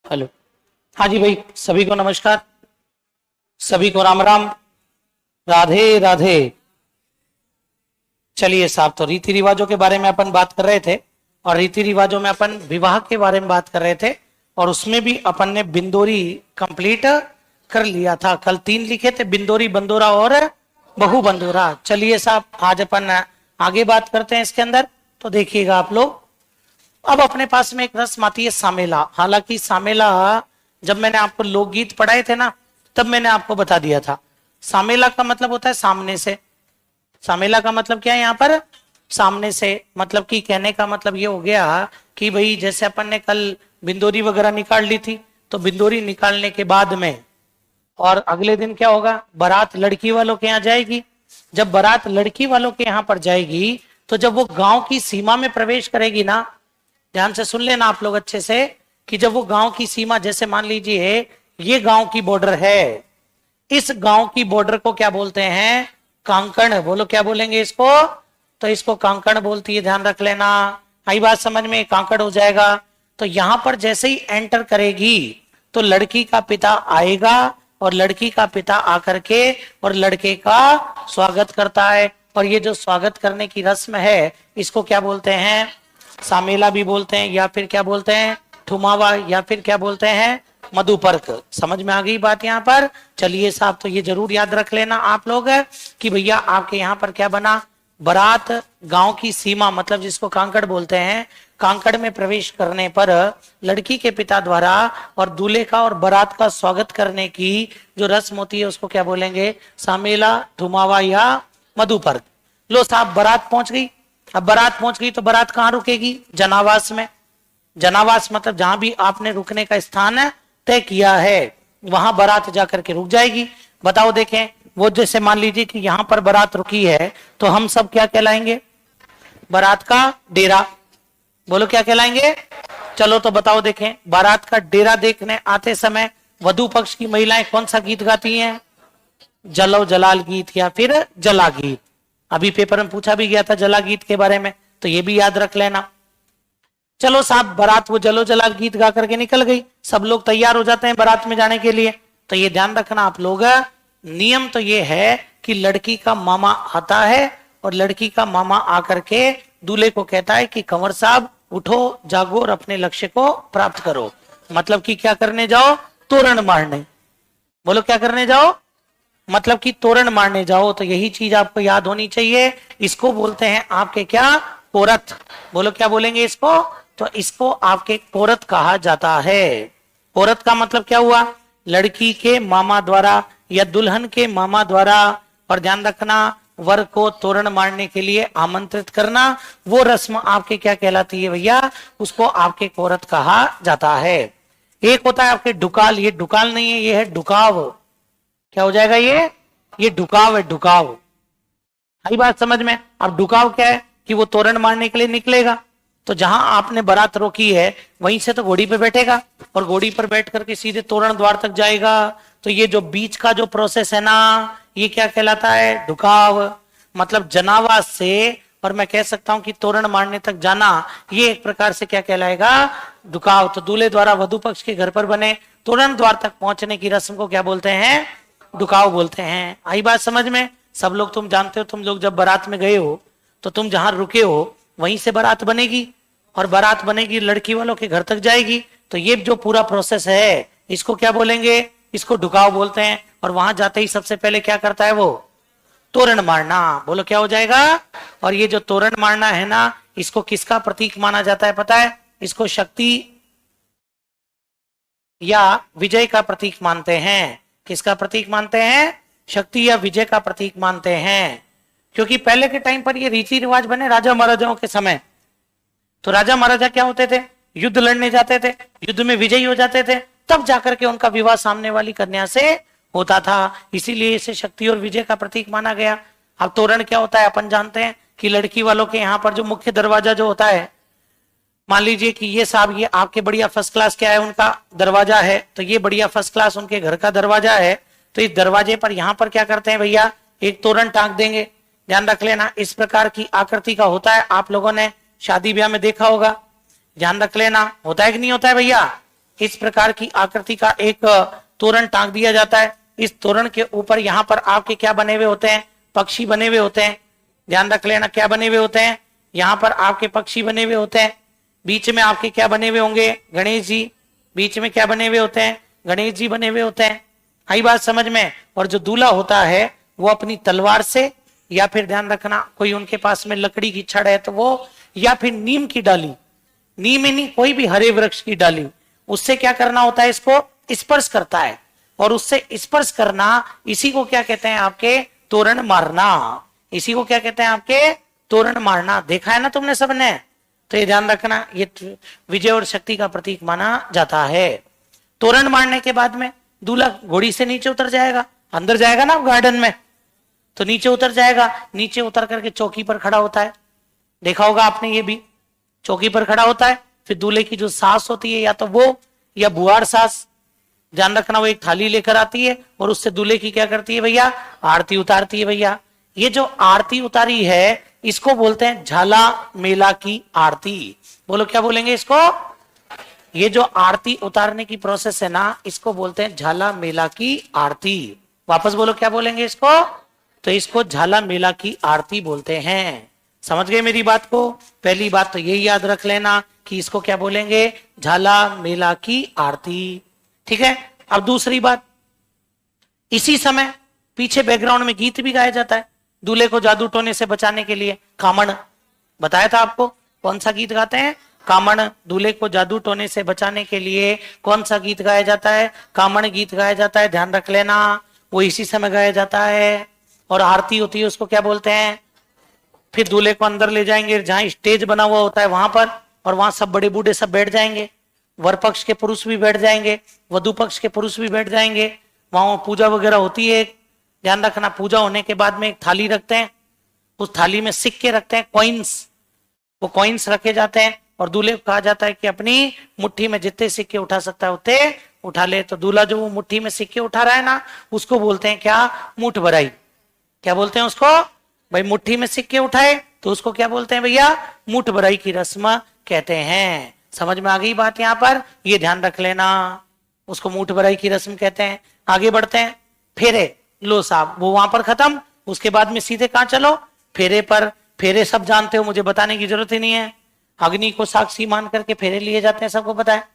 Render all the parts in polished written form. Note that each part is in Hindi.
हेलो। हाँ जी भाई, सभी को नमस्कार, सभी को राम राम, राधे राधे। चलिए साहब, तो रीति रिवाजों के बारे में अपन बात कर रहे थे और रीति रिवाजों में अपन विवाह के बारे में बात कर रहे थे और उसमें भी अपन ने बिंदोरी कंप्लीट कर लिया था। कल 3 लिखे थे, बिंदोरी, बंदोरा और बहु बंदोरा। चलिए साहब, आज अपन आगे बात करते हैं इसके अंदर। तो देखिएगा आप लोग, अब अपने पास में एक रस्म आती है सामेला। हालांकि सामेला जब मैंने आपको लोकगीत पढ़ाए थे ना, तब मैंने आपको बता दिया था सामेला का मतलब होता है सामने से। सामेला का मतलब क्या है यहाँ पर? सामने से। मतलब कि कहने का मतलब ये हो गया कि भाई जैसे अपन ने कल बिंदोरी वगैरह निकाल ली थी, तो बिंदोरी निकालने के बाद में और अगले दिन क्या होगा, बारात लड़की वालों के यहाँ जाएगी। जब बारात लड़की वालों के यहाँ पर जाएगी, तो जब वो गांव की सीमा में प्रवेश करेगी ना, ध्यान से सुन लेना आप लोग अच्छे से, कि जब वो गांव की सीमा, जैसे मान लीजिए ये गांव की बॉर्डर है, इस गांव की बॉर्डर को क्या बोलते हैं? कांकण। बोलो क्या बोलेंगे इसको? तो इसको कांकण बोलती है, ध्यान रख लेना। आई बात समझ में? कांकड़ हो जाएगा। तो यहां पर जैसे ही एंटर करेगी तो लड़की का पिता आएगा और लड़की का पिता आकर के और लड़के का स्वागत करता है। और ये जो स्वागत करने की रस्म है, इसको क्या बोलते हैं? सामेला भी बोलते हैं, या फिर क्या बोलते हैं? ठुमावा, या फिर क्या बोलते हैं? मधुपर्क। समझ में आ गई बात यहाँ पर? चलिए साहब, तो ये जरूर याद रख लेना आप लोग कि भैया आपके यहाँ पर क्या बना, बारात गांव की सीमा, मतलब जिसको कांकड़ बोलते हैं, कांकड़ में प्रवेश करने पर लड़की के पिता द्वारा और दूल्हे का और बारात का स्वागत करने की जो रस्म होती है, उसको क्या बोलेंगे? सामेला, ठुमावा या मधुपर्क। लो साहब, बारात पहुंच गई। अब बारात पहुंच गई तो बारात कहाँ रुकेगी? जनावास में। जनावास मतलब जहां भी आपने रुकने का स्थान तय किया है, वहां बारात जाकर के रुक जाएगी। बताओ देखें, वो जैसे मान लीजिए कि यहां पर बारात रुकी है, तो हम सब क्या कहलाएंगे? बारात का डेरा। बोलो क्या कहलाएंगे? चलो तो बताओ देखें, बारात का डेरा देखने आते समय वधु पक्ष की महिलाएं कौन सा गीत गाती हैं? जलो जलाल गीत या फिर जला गीत। अभी पेपर में पूछा भी गया था जला गीत के बारे में, तो ये भी याद रख लेना। चलो साहब, बारात वो जलो जलाल गीत गा करके निकल गई, सब लोग तैयार हो जाते हैं बारात में जाने के लिए। तो ये ध्यान रखना आप लोग, नियम तो ये है कि लड़की का मामा आता है और लड़की का मामा आकर के दूल्हे को कहता है कि कंवर साहब उठो, जागो और अपने लक्ष्य को प्राप्त करो। मतलब कि क्या करने जाओ? तोरण मारने। बोलो क्या करने जाओ? मतलब कि तोरण मारने जाओ। तो यही चीज आपको याद होनी चाहिए। इसको बोलते हैं आपके क्या? कोरत। बोलो क्या बोलेंगे इसको? तो इसको आपके कोरत कहा जाता है। कोरत का मतलब क्या हुआ? लड़की के मामा द्वारा या दुल्हन के मामा द्वारा, और ध्यान रखना, वर को तोरण मारने के लिए आमंत्रित करना, वो रस्म आपके क्या कहलाती है भैया? उसको आपके कोरत कहा जाता है। एक होता है आपके डुकाल। ये डुकाल नहीं है, ये है डुकाव। क्या हो जाएगा ये डुकाव है, डुकाव। आई बात समझ में? अब डुकाव क्या है कि वो तोरण मारने के लिए निकलेगा, तो जहां आपने बारात रोकी है वहीं से तो घोड़ी पे बैठेगा और घोड़ी पर बैठ करके सीधे तोरण द्वार तक जाएगा। तो ये जो बीच का जो प्रोसेस है ना, ये क्या कहलाता है? डुकाव। मतलब जनावास से, और मैं कह सकता हूं कि तोरण मारने तक जाना, ये एक प्रकार से क्या कहलाएगा? डुकाव। तो दूल्हे द्वारा वधु पक्ष के घर पर बने तोरण द्वार तक पहुंचने की रस्म को क्या बोलते हैं? डुकाव बोलते हैं। आई बात समझ में? सब लोग तुम जानते हो, तुम लोग जब बारात में गए हो तो तुम जहां रुके हो वहीं से बारात बनेगी, और बारात बनेगी लड़की वालों के घर तक जाएगी। तो ये जो पूरा प्रोसेस है, इसको क्या बोलेंगे? इसको डुकाव बोलते हैं। और वहां जाते ही सबसे पहले क्या करता है वो? तोरण मारना। बोलो क्या हो जाएगा? और ये जो तोरण मारना है ना, इसको किसका प्रतीक माना जाता है पता है? इसको शक्ति या विजय का प्रतीक मानते हैं। किसका प्रतीक मानते हैं? शक्ति या विजय का प्रतीक मानते हैं। क्योंकि पहले के टाइम पर ये रीति रिवाज बने राजा महाराजाओं के समय। तो राजा महाराजा क्या होते थे? युद्ध लड़ने जाते थे, युद्ध में विजयी हो जाते थे, तब जाकर के उनका विवाह सामने वाली कन्या से होता था। इसीलिए इसे शक्ति और विजय का प्रतीक माना गया। अब तोरण क्या होता है अपन जानते हैं कि लड़की वालों के यहाँ पर जो मुख्य दरवाजा जो होता है, मान लीजिए कि ये साहब, ये आपके बढ़िया फर्स्ट क्लास क्या है उनका दरवाजा है, तो ये बढ़िया फर्स्ट क्लास उनके घर का दरवाजा है। तो इस दरवाजे पर यहाँ पर क्या करते हैं भैया? एक तोरण टांग देंगे। ध्यान रख लेना, इस प्रकार की आकृति का होता है। आप लोगों ने शादी ब्याह में देखा होगा, ध्यान रख लेना। होता है कि नहीं होता है भैया? इस प्रकार की आकृति का एक तोरण टांग दिया जाता है। इस तोरण के ऊपर यहाँ पर आपके क्या बने हुए होते हैं, पक्षी बने हुए होते हैं। ध्यान रख लेना, क्या बने हुए होते हैं, यहाँ पर आपके पक्षी बने हुए होते हैं। बीच में आपके क्या बने हुए होंगे, गणेश जी। बीच में क्या बने हुए होते हैं, गणेश जी बने हुए होते हैं। आई बात समझ में। और जो दूल्हा होता है वो अपनी तलवार से, या फिर ध्यान रखना कोई उनके पास में लकड़ी की छड़ है तो वो, या फिर नीम की डाली, नीम ही नहीं कोई भी हरे वृक्ष की डाली, उससे क्या करना होता है, इसको स्पर्श करता है। और उससे स्पर्श करना, इसी को क्या कहते हैं आपके, तोरण मारना। इसी को क्या कहते हैं आपके, तोरण मारना। देखा है ना तुमने सबने। तो ये ध्यान रखना, ये विजय और शक्ति का प्रतीक माना जाता है। तोरण मारने के बाद में दूल्हा घोड़ी से नीचे उतर जाएगा, अंदर जाएगा ना गार्डन में, तो नीचे उतर जाएगा। नीचे उतर करके चौकी पर खड़ा होता है, देखा होगा आपने, ये भी चौकी पर खड़ा होता है। फिर दूल्हे की जो सास होती है, या तो वो या बुआर सास, ध्यान रखना, वो एक थाली लेकर आती है और उससे दूल्हे की क्या करती है भैया, आरती उतारती है भैया। ये जो आरती उतारी है इसको बोलते हैं झाला मेला की आरती। बोलो क्या बोलेंगे इसको, ये जो आरती उतारने की प्रोसेस है ना, इसको बोलते हैं झाला मेला की आरती। वापस बोलो क्या बोलेंगे इसको, तो इसको झाला मेला की आरती बोलते हैं। समझ गए मेरी बात को। पहली बात तो यही याद रख लेना कि इसको क्या बोलेंगे, झाला मेला की आरती। ठीक है। अब दूसरी बात, इसी समय पीछे बैकग्राउंड में गीत भी गाया जाता है दूल्हे को जादू टोने से बचाने के लिए। कामण बताया था आपको, कौन सा गीत गाते हैं, कामण। दूल्हे को जादू टोने से बचाने के लिए कौन सा गीत गाया जाता है, कामण गीत गाया जाता है। ध्यान रख लेना, वो इसी समय गाया जाता है। और आरती होती है, उसको क्या बोलते हैं। फिर दूल्हे को अंदर ले जाएंगे, जहां स्टेज बना हुआ होता है वहां पर, और वहां सब बड़े बूढ़े सब बैठ जाएंगे। वर पक्ष के पुरुष भी बैठ जाएंगे, वधु पक्ष के पुरुष भी बैठ जाएंगे। वहां पूजा वगैरह होती है। ध्यान रखना, पूजा होने के बाद में एक थाली रखते हैं, उस थाली में सिक्के रखते हैं, कॉइन्स। वो कॉइन्स रखे जाते हैं और दूल्हे को कहा जाता है कि अपनी मुट्ठी में जितने सिक्के उठा सकता है उतने उठा ले। तो दूल्हा जो वो मुट्ठी में सिक्के उठा रहा है ना, उसको बोलते हैं क्या, मुठ भराई। क्या बोलते हैं उसको भाई, मुट्ठी में सिक्के उठाए तो उसको क्या बोलते हैं भैया, मुठ भराई की रस्म कहते हैं। समझ में आ गई बात यहाँ पर, ये ध्यान रख लेना, उसको मुठ भराई की रस्म कहते हैं। आगे बढ़ते हैं, फेरे लो साहब, वो वहां पर खत्म। उसके बाद में सीधे कहां चलो, फेरे पर। फेरे सब जानते हो, मुझे बताने की जरूरत ही नहीं है। अग्नि को साक्षी मान करके फेरे लिए जाते हैं, सबको पता है।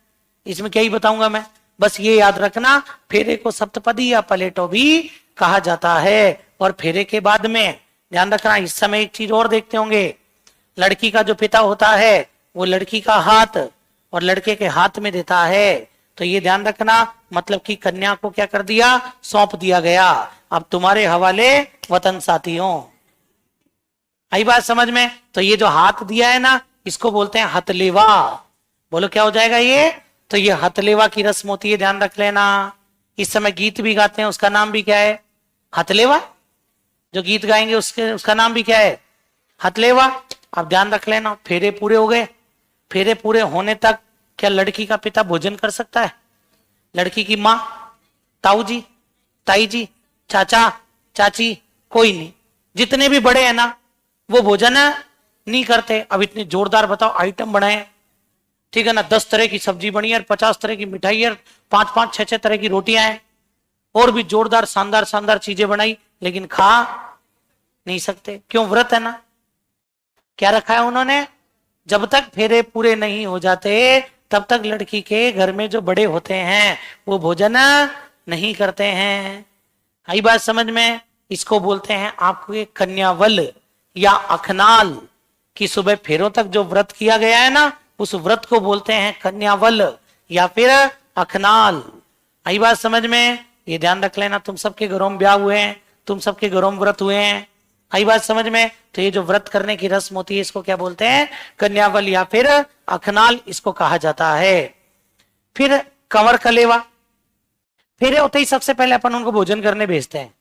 इसमें क्या ही बताऊंगा मैं, बस ये याद रखना, फेरे को सप्तपदी या पलेटो भी कहा जाता है। और फेरे के बाद में ध्यान रखना, इस समय एक चीज और देखते होंगे, लड़की का जो पिता होता है वो लड़की का हाथ और लड़के के हाथ में देता है। तो ये ध्यान रखना, मतलब कि कन्या को क्या कर दिया, सौंप दिया गया, अब तुम्हारे हवाले वतन साथियों। आई बात समझ में। तो ये जो हाथ दिया है ना, इसको बोलते हैं हथलेवा। बोलो क्या हो जाएगा ये, तो ये हथलेवा की रस्म होती है, ध्यान रख लेना। इस समय गीत भी गाते हैं, उसका नाम भी क्या है, हथलेवा। जो गीत गाएंगे उसका नाम भी क्या है, हथलेवा। अब ध्यान रख लेना, फेरे पूरे हो गए। फेरे पूरे होने तक क्या लड़की का पिता भोजन कर सकता है, लड़की की माँ, ताऊ जी, ताई जी, चाचा, चाची, कोई नहीं। जितने भी बड़े हैं ना, वो भोजन नहीं करते। अब इतने जोरदार बताओ आइटम बनाए, ठीक है ना, 10 तरह की सब्जी बनी है, 50 तरह की मिठाई है, 5-5, 6-6 तरह की रोटियां हैं, और भी जोरदार शानदार शानदार चीजें बनाई, लेकिन खा नहीं सकते। क्यों, व्रत है ना। क्या रखा है उन्होंने, जब तक फेरे पूरे नहीं हो जाते तब तक लड़की के घर में जो बड़े होते हैं वो भोजन नहीं करते हैं। आई बात समझ में। इसको बोलते हैं आपको कन्यावल या अखनाल, कि सुबह फेरों तक जो व्रत किया गया है ना, उस व्रत को बोलते हैं कन्यावल या फिर अखनाल। आई बात समझ में। ये ध्यान रख लेना, तुम सबके घरों में ब्याह हुए हैं, तुम सबके घरों में व्रत हुए हैं। आई बात समझ में। तो ये जो व्रत करने की रस्म होती है, इसको क्या बोलते हैं, कन्यावल या फिर अखनाल, इसको कहा जाता है। फिर कंवर कलेवा, फेरे होते ही सबसे पहले अपन उनको भोजन करने भेजते हैं।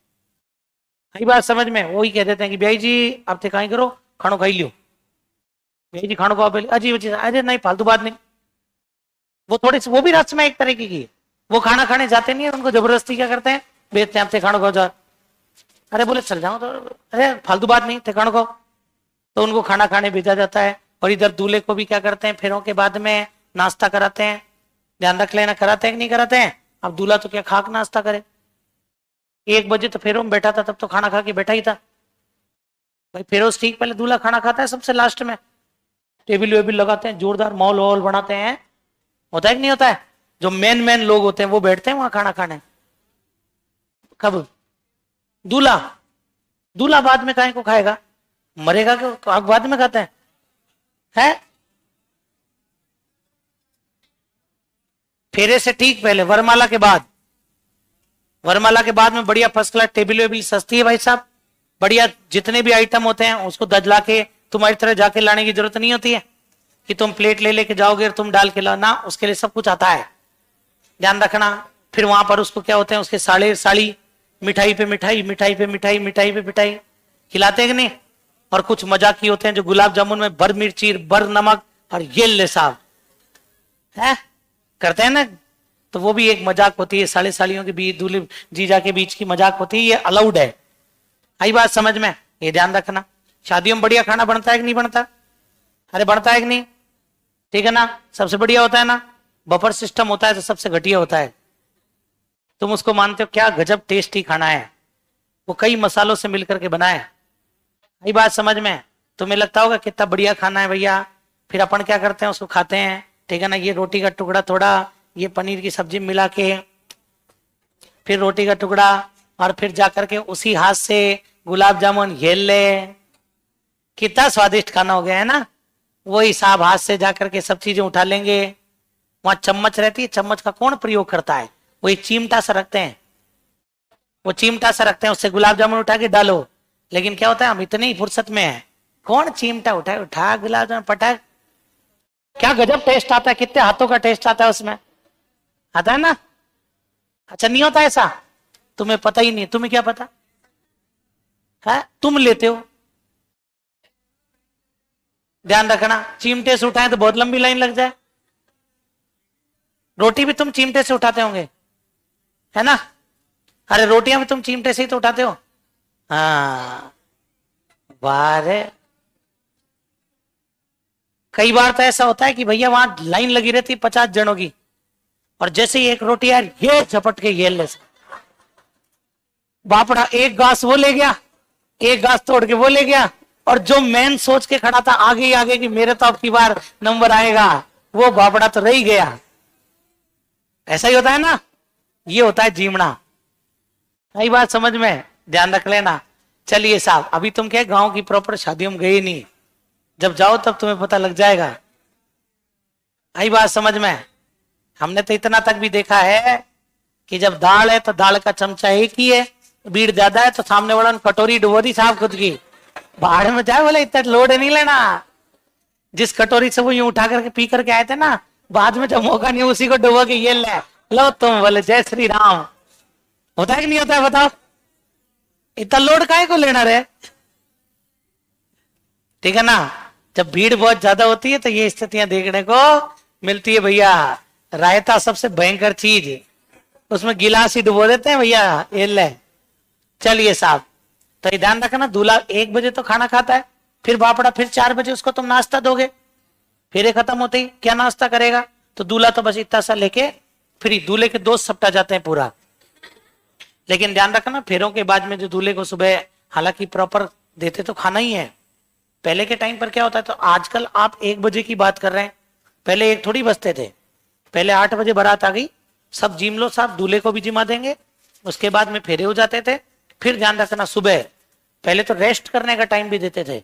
आई बात समझ में। वही कह देते हैं कि भाई जी आप कहीं करो, खानो खाई लियो, भाई जी खानो खाओ पहले। अजीब, अरे नहीं फालतू बात नहीं। वो थोड़ी सी, वो भी रस्म है एक तरीके की। वो खाना खाने जाते नहीं है, उनको जबरदस्ती क्या करते हैं, भेजते हैं, आपसे खानो खाओ जा। अरे बोले चल जाओ, तो अरे फालतू बात नहीं, ठिकानों को। तो उनको खाना खाने भेजा जाता है। और इधर दूल्हे को भी क्या करते हैं, फेरों के बाद में नाश्ता कराते हैं। ध्यान रख लेना, कराते हैं कि नहीं कराते हैं। अब दूल्हा तो क्या खाक नाश्ता करे, 1 बजे तो फेरों में बैठा था, तब तो खाना खा के बैठा ही था भाई। फेरोज ठीक पहले दूल्हा खाना खाता है सबसे लास्ट में, टेबल वेबिल लगाते हैं, जोरदार मॉल वॉल बनाते हैं, होता है कि नहीं होता है। जो मेन मेन लोग होते हैं वो बैठते हैं वहां खाना खाने। कब दूल्हा, दूल्हा बाद में काहे को खाएगा, मरेगा क्यों, तो आप बाद में खाते हैं है? फेरे से ठीक पहले, वरमाला के बाद, वरमाला के बाद में बढ़िया फर्स्ट क्लास टेबल वेबिल सस्ती है भाई साहब, बढ़िया जितने भी आइटम होते हैं उसको दजला के तुम्हारी तरह जाके लाने की जरूरत नहीं होती है कि तुम प्लेट ले लेके जाओगे और तुम डाल के लाओ ना, उसके लिए सब कुछ आता है, ध्यान रखना। फिर वहां पर उसको क्या होते हैं, उसके साड़े साड़ी, मिठाई पे मिठाई, मिठाई पे मिठाई, मिठाई पे मिठाई खिलाते हैं कि नहीं। और कुछ मजाकी होते हैं जो गुलाब जामुन में भर मिर्ची भर नमक और ये ले साहब है करते हैं ना, तो वो भी एक मजाक होती है, साले सालियों के बीच, दूल्हे जीजा के बीच की मजाक होती है, ये अलाउड है। आई बात समझ में, ये ध्यान रखना। शादियों में बढ़िया खाना बनता है कि नहीं बनता, अरे बनता है कि नहीं, ठीक है ना, सबसे बढ़िया होता है ना, बफर सिस्टम होता है तो सबसे घटिया होता है। तुम उसको मानते हो, क्या गजब टेस्टी खाना है, वो कई मसालों से मिलकर के बना है। ये बात समझ में, तुम्हें लगता होगा कितना बढ़िया खाना है भैया, फिर अपन क्या करते हैं उसको खाते हैं, ठीक है ना, ये रोटी का टुकड़ा थोड़ा, ये पनीर की सब्जी मिला के, फिर रोटी का टुकड़ा, और फिर जाकर के उसी हाथ से गुलाब जामुन ये ले, कितना स्वादिष्ट खाना हो गया है ना। वही साहब हाथ से जाकर के सब चीजें उठा लेंगे, वहां चम्मच रहती है, चम्मच का कौन प्रयोग करता है, वही चिमटा सा रखते हैं, वो चिमटा सा रखते हैं, उससे गुलाब जामुन उठा के डालो। लेकिन क्या होता है, हम इतनी ही फुर्सत में है, कौन चिमटा उठाए, उठा गुलाब जामुन पटाख, क्या गजब टेस्ट आता है, कितने हाथों का टेस्ट आता है उसमें, आता है ना। अच्छा नहीं होता ऐसा, तुम्हें पता ही नहीं, तुम्हें क्या पता है, तुम लेते हो, ध्यान रखना। चिमटे से उठाए तो बहुत लंबी लाइन लग जाए, रोटी भी तुम चिमटे से उठाते होंगे है ना, अरे रोटियां भी तुम चिमटे से ही तो उठाते हो। हाँ वाह रे, कई बार तो ऐसा होता है कि भैया वहां लाइन लगी रहती 50 जनों की, और जैसे ही एक रोटी यार ये झपट के ये ले, बापड़ा एक घास वो ले गया, एक घास तोड़ के वो ले गया, और जो मैन सोच के खड़ा था आगे ही आगे कि मेरे तो अब की बार नंबर आएगा, वो बापड़ा तो रह ही गया। ऐसा ही होता है ना, ये होता है जीवना। नई बात समझ में, ध्यान रख लेना। चलिए साहब, अभी तुम क्या गांव की प्रॉपर शादियों में गए नहीं, जब जाओ तब तुम्हें पता लग जाएगा। आई बात समझ में, हमने तो इतना तक भी देखा है कि जब दाल है तो दाल का चमचा एक ही है, भीड़ ज्यादा है तो सामने वाला कटोरी डुबो दी साहब खुद की, बाहर में जाए बोले इतना लोड नहीं लेना, जिस कटोरी से वो यूं उठा करके पी करके आए थे ना, बाद में जब मौका नहीं उसी को डुबो के ये ले लो तुम, बोले जय श्री राम। होता है कि नहीं होता है बताओ, इतना लोड काहे को लेना रे, ठीक है ना। जब भीड़ बहुत ज्यादा होती है तो ये स्थितियां देखने को मिलती है भैया। रायता सबसे भयंकर चीज, उसमें गिलास ही डुबो देते हैं भैया, ये ले। चलिए साहब, तो ये ध्यान रखना, दूल्हा 1 बजे तो खाना खाता है, फिर बापड़ा फिर 4 बजे उसको तुम नाश्ता दोगे, फिर ये खत्म होते ही क्या नाश्ता करेगा, तो दूल्हा तो बस इतना सा लेके फिर दूल्हे के दोस्त सपटा जाते हैं पूरा। लेकिन ध्यान रखना, फेरों के बाद में जो दूल्हे को सुबह हालांकि प्रॉपर देते तो खाना ही है, पहले के टाइम पर क्या होता है, तो आजकल आप 1 बजे की बात कर रहे हैं, पहले एक थोड़ी बजते थे, पहले 8 बजे बारात आ गई, सब जिम लो साहब, दूल्हे को भी जिमा देंगे, उसके बाद में फेरे हो जाते थे। फिर ध्यान रखना, सुबह पहले तो रेस्ट करने का टाइम भी देते थे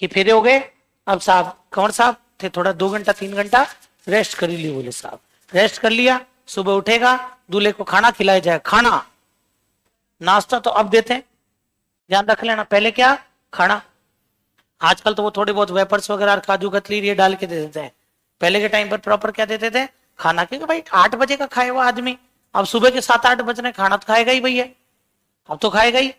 कि फेरे हो गए, अब साहब कंवर साहब थे थोड़ा 2 घंटा 3 घंटा रेस्ट कर ही ली, बोले साहब रेस्ट कर लिया, सुबह उठेगा, दूल्हे को खाना खिलाया जाए, खाना नाश्ता तो अब देते हैं, ध्यान रख लेना, पहले क्या खाना, आजकल तो वो थोड़े बहुत वेपर्स वगैरह काजू कतली ये डाल के दे देते हैं, पहले के टाइम पर प्रॉपर क्या देते थे खाना, क्योंकि भाई 8 बजे का खाए हुआ आदमी अब सुबह के 7-8 बजे खाना तो खाएगा ही भैया, अब तो खाएगा ही,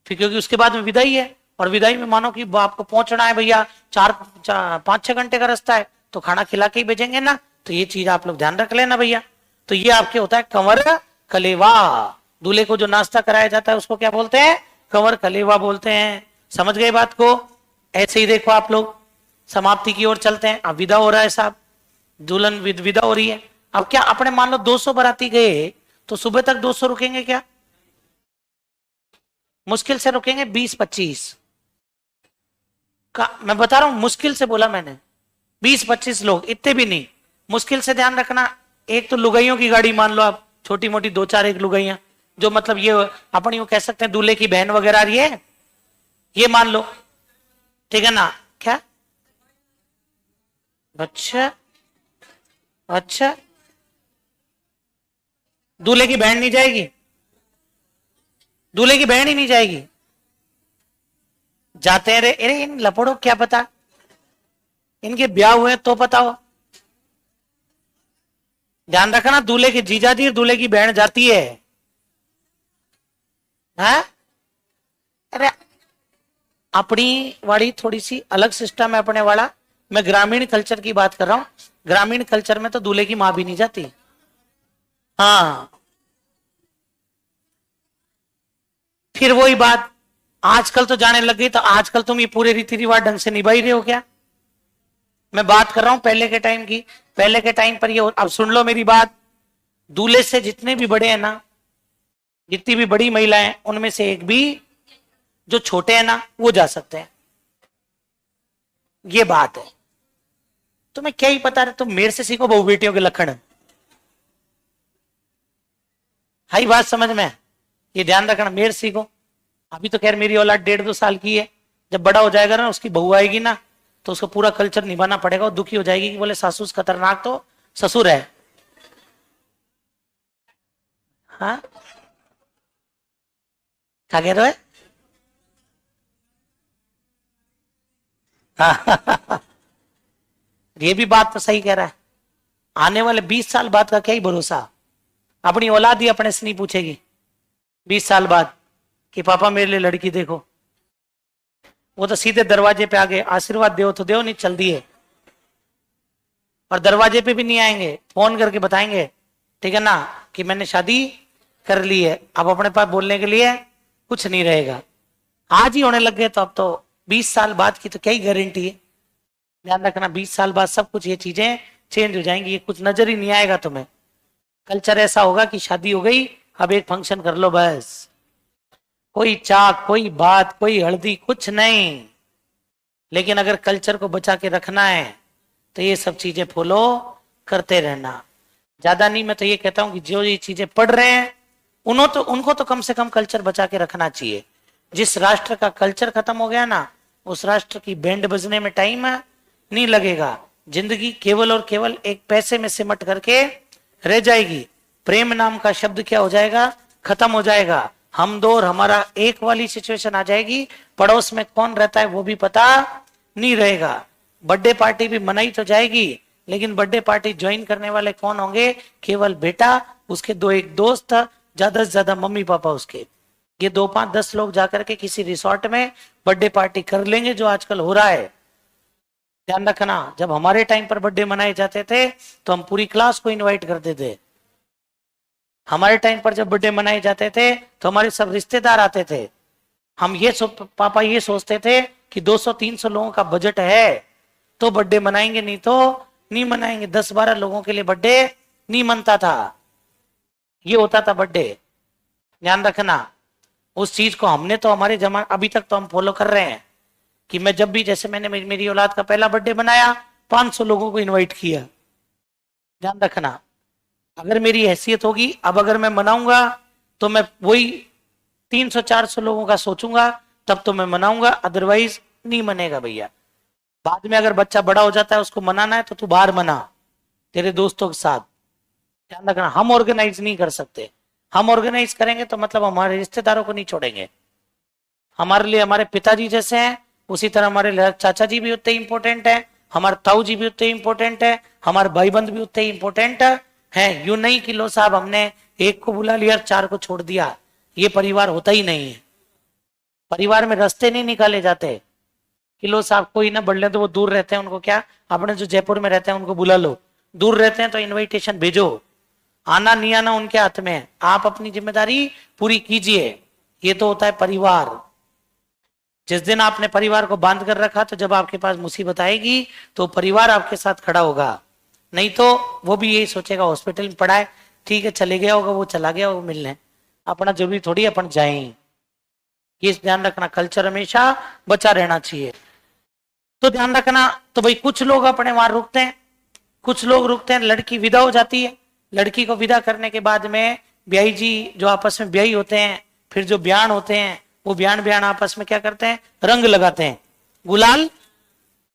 फिर क्योंकि उसके बाद में विदाई है, और विदाई में मानो कि आपको पहुंचना है भैया 4-5-6 घंटे का रास्ता है, तो खाना खिला के ही भेजेंगे ना, तो ये चीज आप लोग ध्यान रख लेना भैया। तो ये आपके होता है कंवर कलेवा, दूल्हे को जो नाश्ता कराया जाता है उसको क्या बोलते हैं, कंवर कलेवा बोलते हैं। समझ गए बात को, ऐसे ही देखो आप लोग समाप्ति की ओर चलते हैं, अब विदा हो रहा है साहब, दुल्हन विदा हो रही है। अब क्या अपने मान लो 200 बाराती गए तो सुबह तक 200 रुकेंगे क्या? मुश्किल से रुकेंगे 20-25 का, मैं बता रहा हूं, मुश्किल से बोला मैंने, 20-25 लोग, इतने भी नहीं, मुश्किल से। ध्यान रखना, एक तो लुगाइयों की गाड़ी मान लो आप, छोटी मोटी 2-4 एक लुगाइयां, जो मतलब ये अपन यूं कह सकते हैं दूल्हे की बहन वगैरह आ रही है, ये मान लो, ठीक है ना? क्या? अच्छा अच्छा, दूल्हे की बहन नहीं जाएगी? दूल्हे की बहन ही नहीं जाएगी? जाते हैं रे, अरे इन लपड़ों क्या पता, इनके ब्याह हुए तो पता हो। ध्यान रखना, दूल्हे की जीजा जी, दूल्हे की बहन जाती है। हाँ? अरे अपनी वाली थोड़ी सी अलग सिस्टम है अपने वाला, मैं ग्रामीण कल्चर की बात कर रहा हूं। ग्रामीण कल्चर में तो दूल्हे की मां भी नहीं जाती। हाँ, फिर वही बात, आजकल तो जाने लग गई, तो आजकल तुम ये पूरे रीति रिवाज ढंग से निभा ही रहे हो क्या? मैं बात कर रहा हूं पहले के टाइम की। पहले के टाइम पर ये, अब सुन लो मेरी बात, दूल्हे से जितने भी बड़े हैं ना, जितनी भी बड़ी महिलाएं, उनमें से एक भी जो छोटे हैं ना, वो जा सकते हैं। ये बात है। तुम्हें क्या ही पता है, तुम मेरे से सीखो बहु बेटियों के लक्षण। हाई बात समझ में? ये ध्यान रखना, मेरे सीखो। अभी तो खैर मेरी औलाद 1.5-2 साल की है, जब बड़ा हो जाएगा ना, उसकी बहू आएगी ना, तो उसको पूरा कल्चर निभाना पड़ेगा, और दुखी हो जाएगी कि बोले सासू खतरनाक तो ससुर है। हाँ, क्या कह रहे हो? हाँ। ये भी बात तो सही कह रहा है, आने वाले 20 साल बाद का क्या ही भरोसा। अपनी औलाद ही अपने से नहीं पूछेगी 20 साल बाद कि पापा मेरे लिए लड़की देखो। वो तो सीधे दरवाजे पे आ गए, आशीर्वाद दो तो दो, नहीं चल दिए। और दरवाजे पे भी नहीं आएंगे, फोन करके बताएंगे, ठीक है ना, कि मैंने शादी कर ली है। अब अपने पास बोलने के लिए कुछ नहीं रहेगा। आज ही होने लग गए, तो अब तो 20 साल बाद की तो क्या ही गारंटी है। ध्यान रखना, 20 साल बाद सब कुछ ये चीजें चेंज हो जाएंगी, ये कुछ नजर ही नहीं आएगा तुम्हें। कल्चर ऐसा होगा कि शादी हो गई, अब एक फंक्शन कर लो बस, कोई चाक, कोई बात, कोई हल्दी, कुछ नहीं। लेकिन अगर कल्चर को बचा के रखना है तो ये सब चीजें फॉलो करते रहना। ज्यादा नहीं, मैं तो ये कहता हूं कि जो ये चीजें पढ़ रहे हैं उनको तो कम से कम कल्चर बचा के रखना चाहिए। जिस राष्ट्र का कल्चर खत्म हो गया ना, उस राष्ट्र की बैंड बजने में टाइम नहीं लगेगा। जिंदगी केवल और केवल एक पैसे में सिमट करके रह जाएगी। प्रेम नाम का शब्द क्या हो जाएगा? खत्म हो जाएगा। हम दो और हमारा एक वाली सिचुएशन आ जाएगी। पड़ोस में कौन रहता है वो भी पता नहीं रहेगा। बर्थडे पार्टी भी मनाई तो जाएगी, लेकिन बर्थडे पार्टी ज्वाइन करने वाले कौन होंगे? केवल बेटा, उसके 2-1 दोस्त, ज्यादा से ज्यादा मम्मी पापा उसके। ये 2-5-10 लोग जाकर के किसी रिसोर्ट में बर्थडे पार्टी कर लेंगे, जो आजकल हो रहा है। ध्यान रखना, जब हमारे टाइम पर बर्थडे मनाए जाते थे तो हम पूरी क्लास को इनवाइट करते थे। हमारे टाइम पर जब बर्थडे मनाए जाते थे तो हमारे सब रिश्तेदार आते थे। हम पापा ये सोचते थे कि 200-300 लोगों का बजट है तो बर्थडे मनाएंगे, नहीं तो नहीं मनाएंगे। 10-12 लोगों के लिए बर्थडे नहीं मनता था। ये होता था बर्थडे। ध्यान रखना, उस चीज को हमने तो हमारे जमाने, अभी तक तो हम फॉलो कर रहे हैं कि मैं जब भी, जैसे मैंने मेरी औलाद का पहला बर्थडे बनाया, 500 लोगों को इनवाइट किया। ध्यान रखना, अगर मेरी हैसियत होगी, अब अगर मैं मनाऊंगा तो मैं वही 300-400 लोगों का सोचूंगा, तब तो मैं मनाऊंगा, अदरवाइज नहीं मनेगा भैया। बाद में अगर बच्चा बड़ा हो जाता है, उसको मनाना है तो तू बाहर मना तेरे दोस्तों के साथ। ध्यान रखना, हम ऑर्गेनाइज नहीं कर सकते। हम ऑर्गेनाइज करेंगे तो मतलब हमारे रिश्तेदारों को नहीं छोड़ेंगे। हमारे लिए हमारे पिताजी जैसे हैं, उसी तरह हमारे लिए चाचा जी भी उतने इंपॉर्टेंट है, हमारे ताऊ जी भी उतने इंपॉर्टेंट है, हमारे भाई बंद भी उतने इंपॉर्टेंट है। यूं नहीं कि लो साहब हमने एक को बुला लिया 4 को छोड़ दिया। ये परिवार होता ही नहीं है। परिवार में रास्ते नहीं निकाले जाते कि लो साहब कोई ना बढ़ ले, तो वो दूर रहते हैं, उनको क्या, अपने जो जयपुर में रहते हैं उनको बुला लो। दूर रहते हैं तो इनविटेशन भेजो, आना नहीं आना उनके हाथ में है। आप अपनी जिम्मेदारी पूरी कीजिए। ये तो होता है परिवार। जिस दिन आपने परिवार को बांध कर रखा, तो जब आपके पास मुसीबत आएगी तो परिवार आपके साथ खड़ा होगा। नहीं तो वो भी यही सोचेगा हॉस्पिटल में पड़ा है, ठीक है चले गया होगा, वो चला गया होगा मिलने, अपना जरूरी थोड़ी अपन जाएं। ये ध्यान रखना, कल्चर हमेशा बचा रहना चाहिए। तो ध्यान रखना, तो भाई कुछ लोग अपने वहां रुकते हैं, कुछ लोग रुकते हैं, लड़की विदा हो जाती है, लड़की को विदा करने के बाद में ब्याई जी जो आपस में ब्याई होते हैं, फिर जो ब्यान होते हैं, वो ब्यान आपस में क्या करते हैं, रंग लगाते हैं, गुलाल,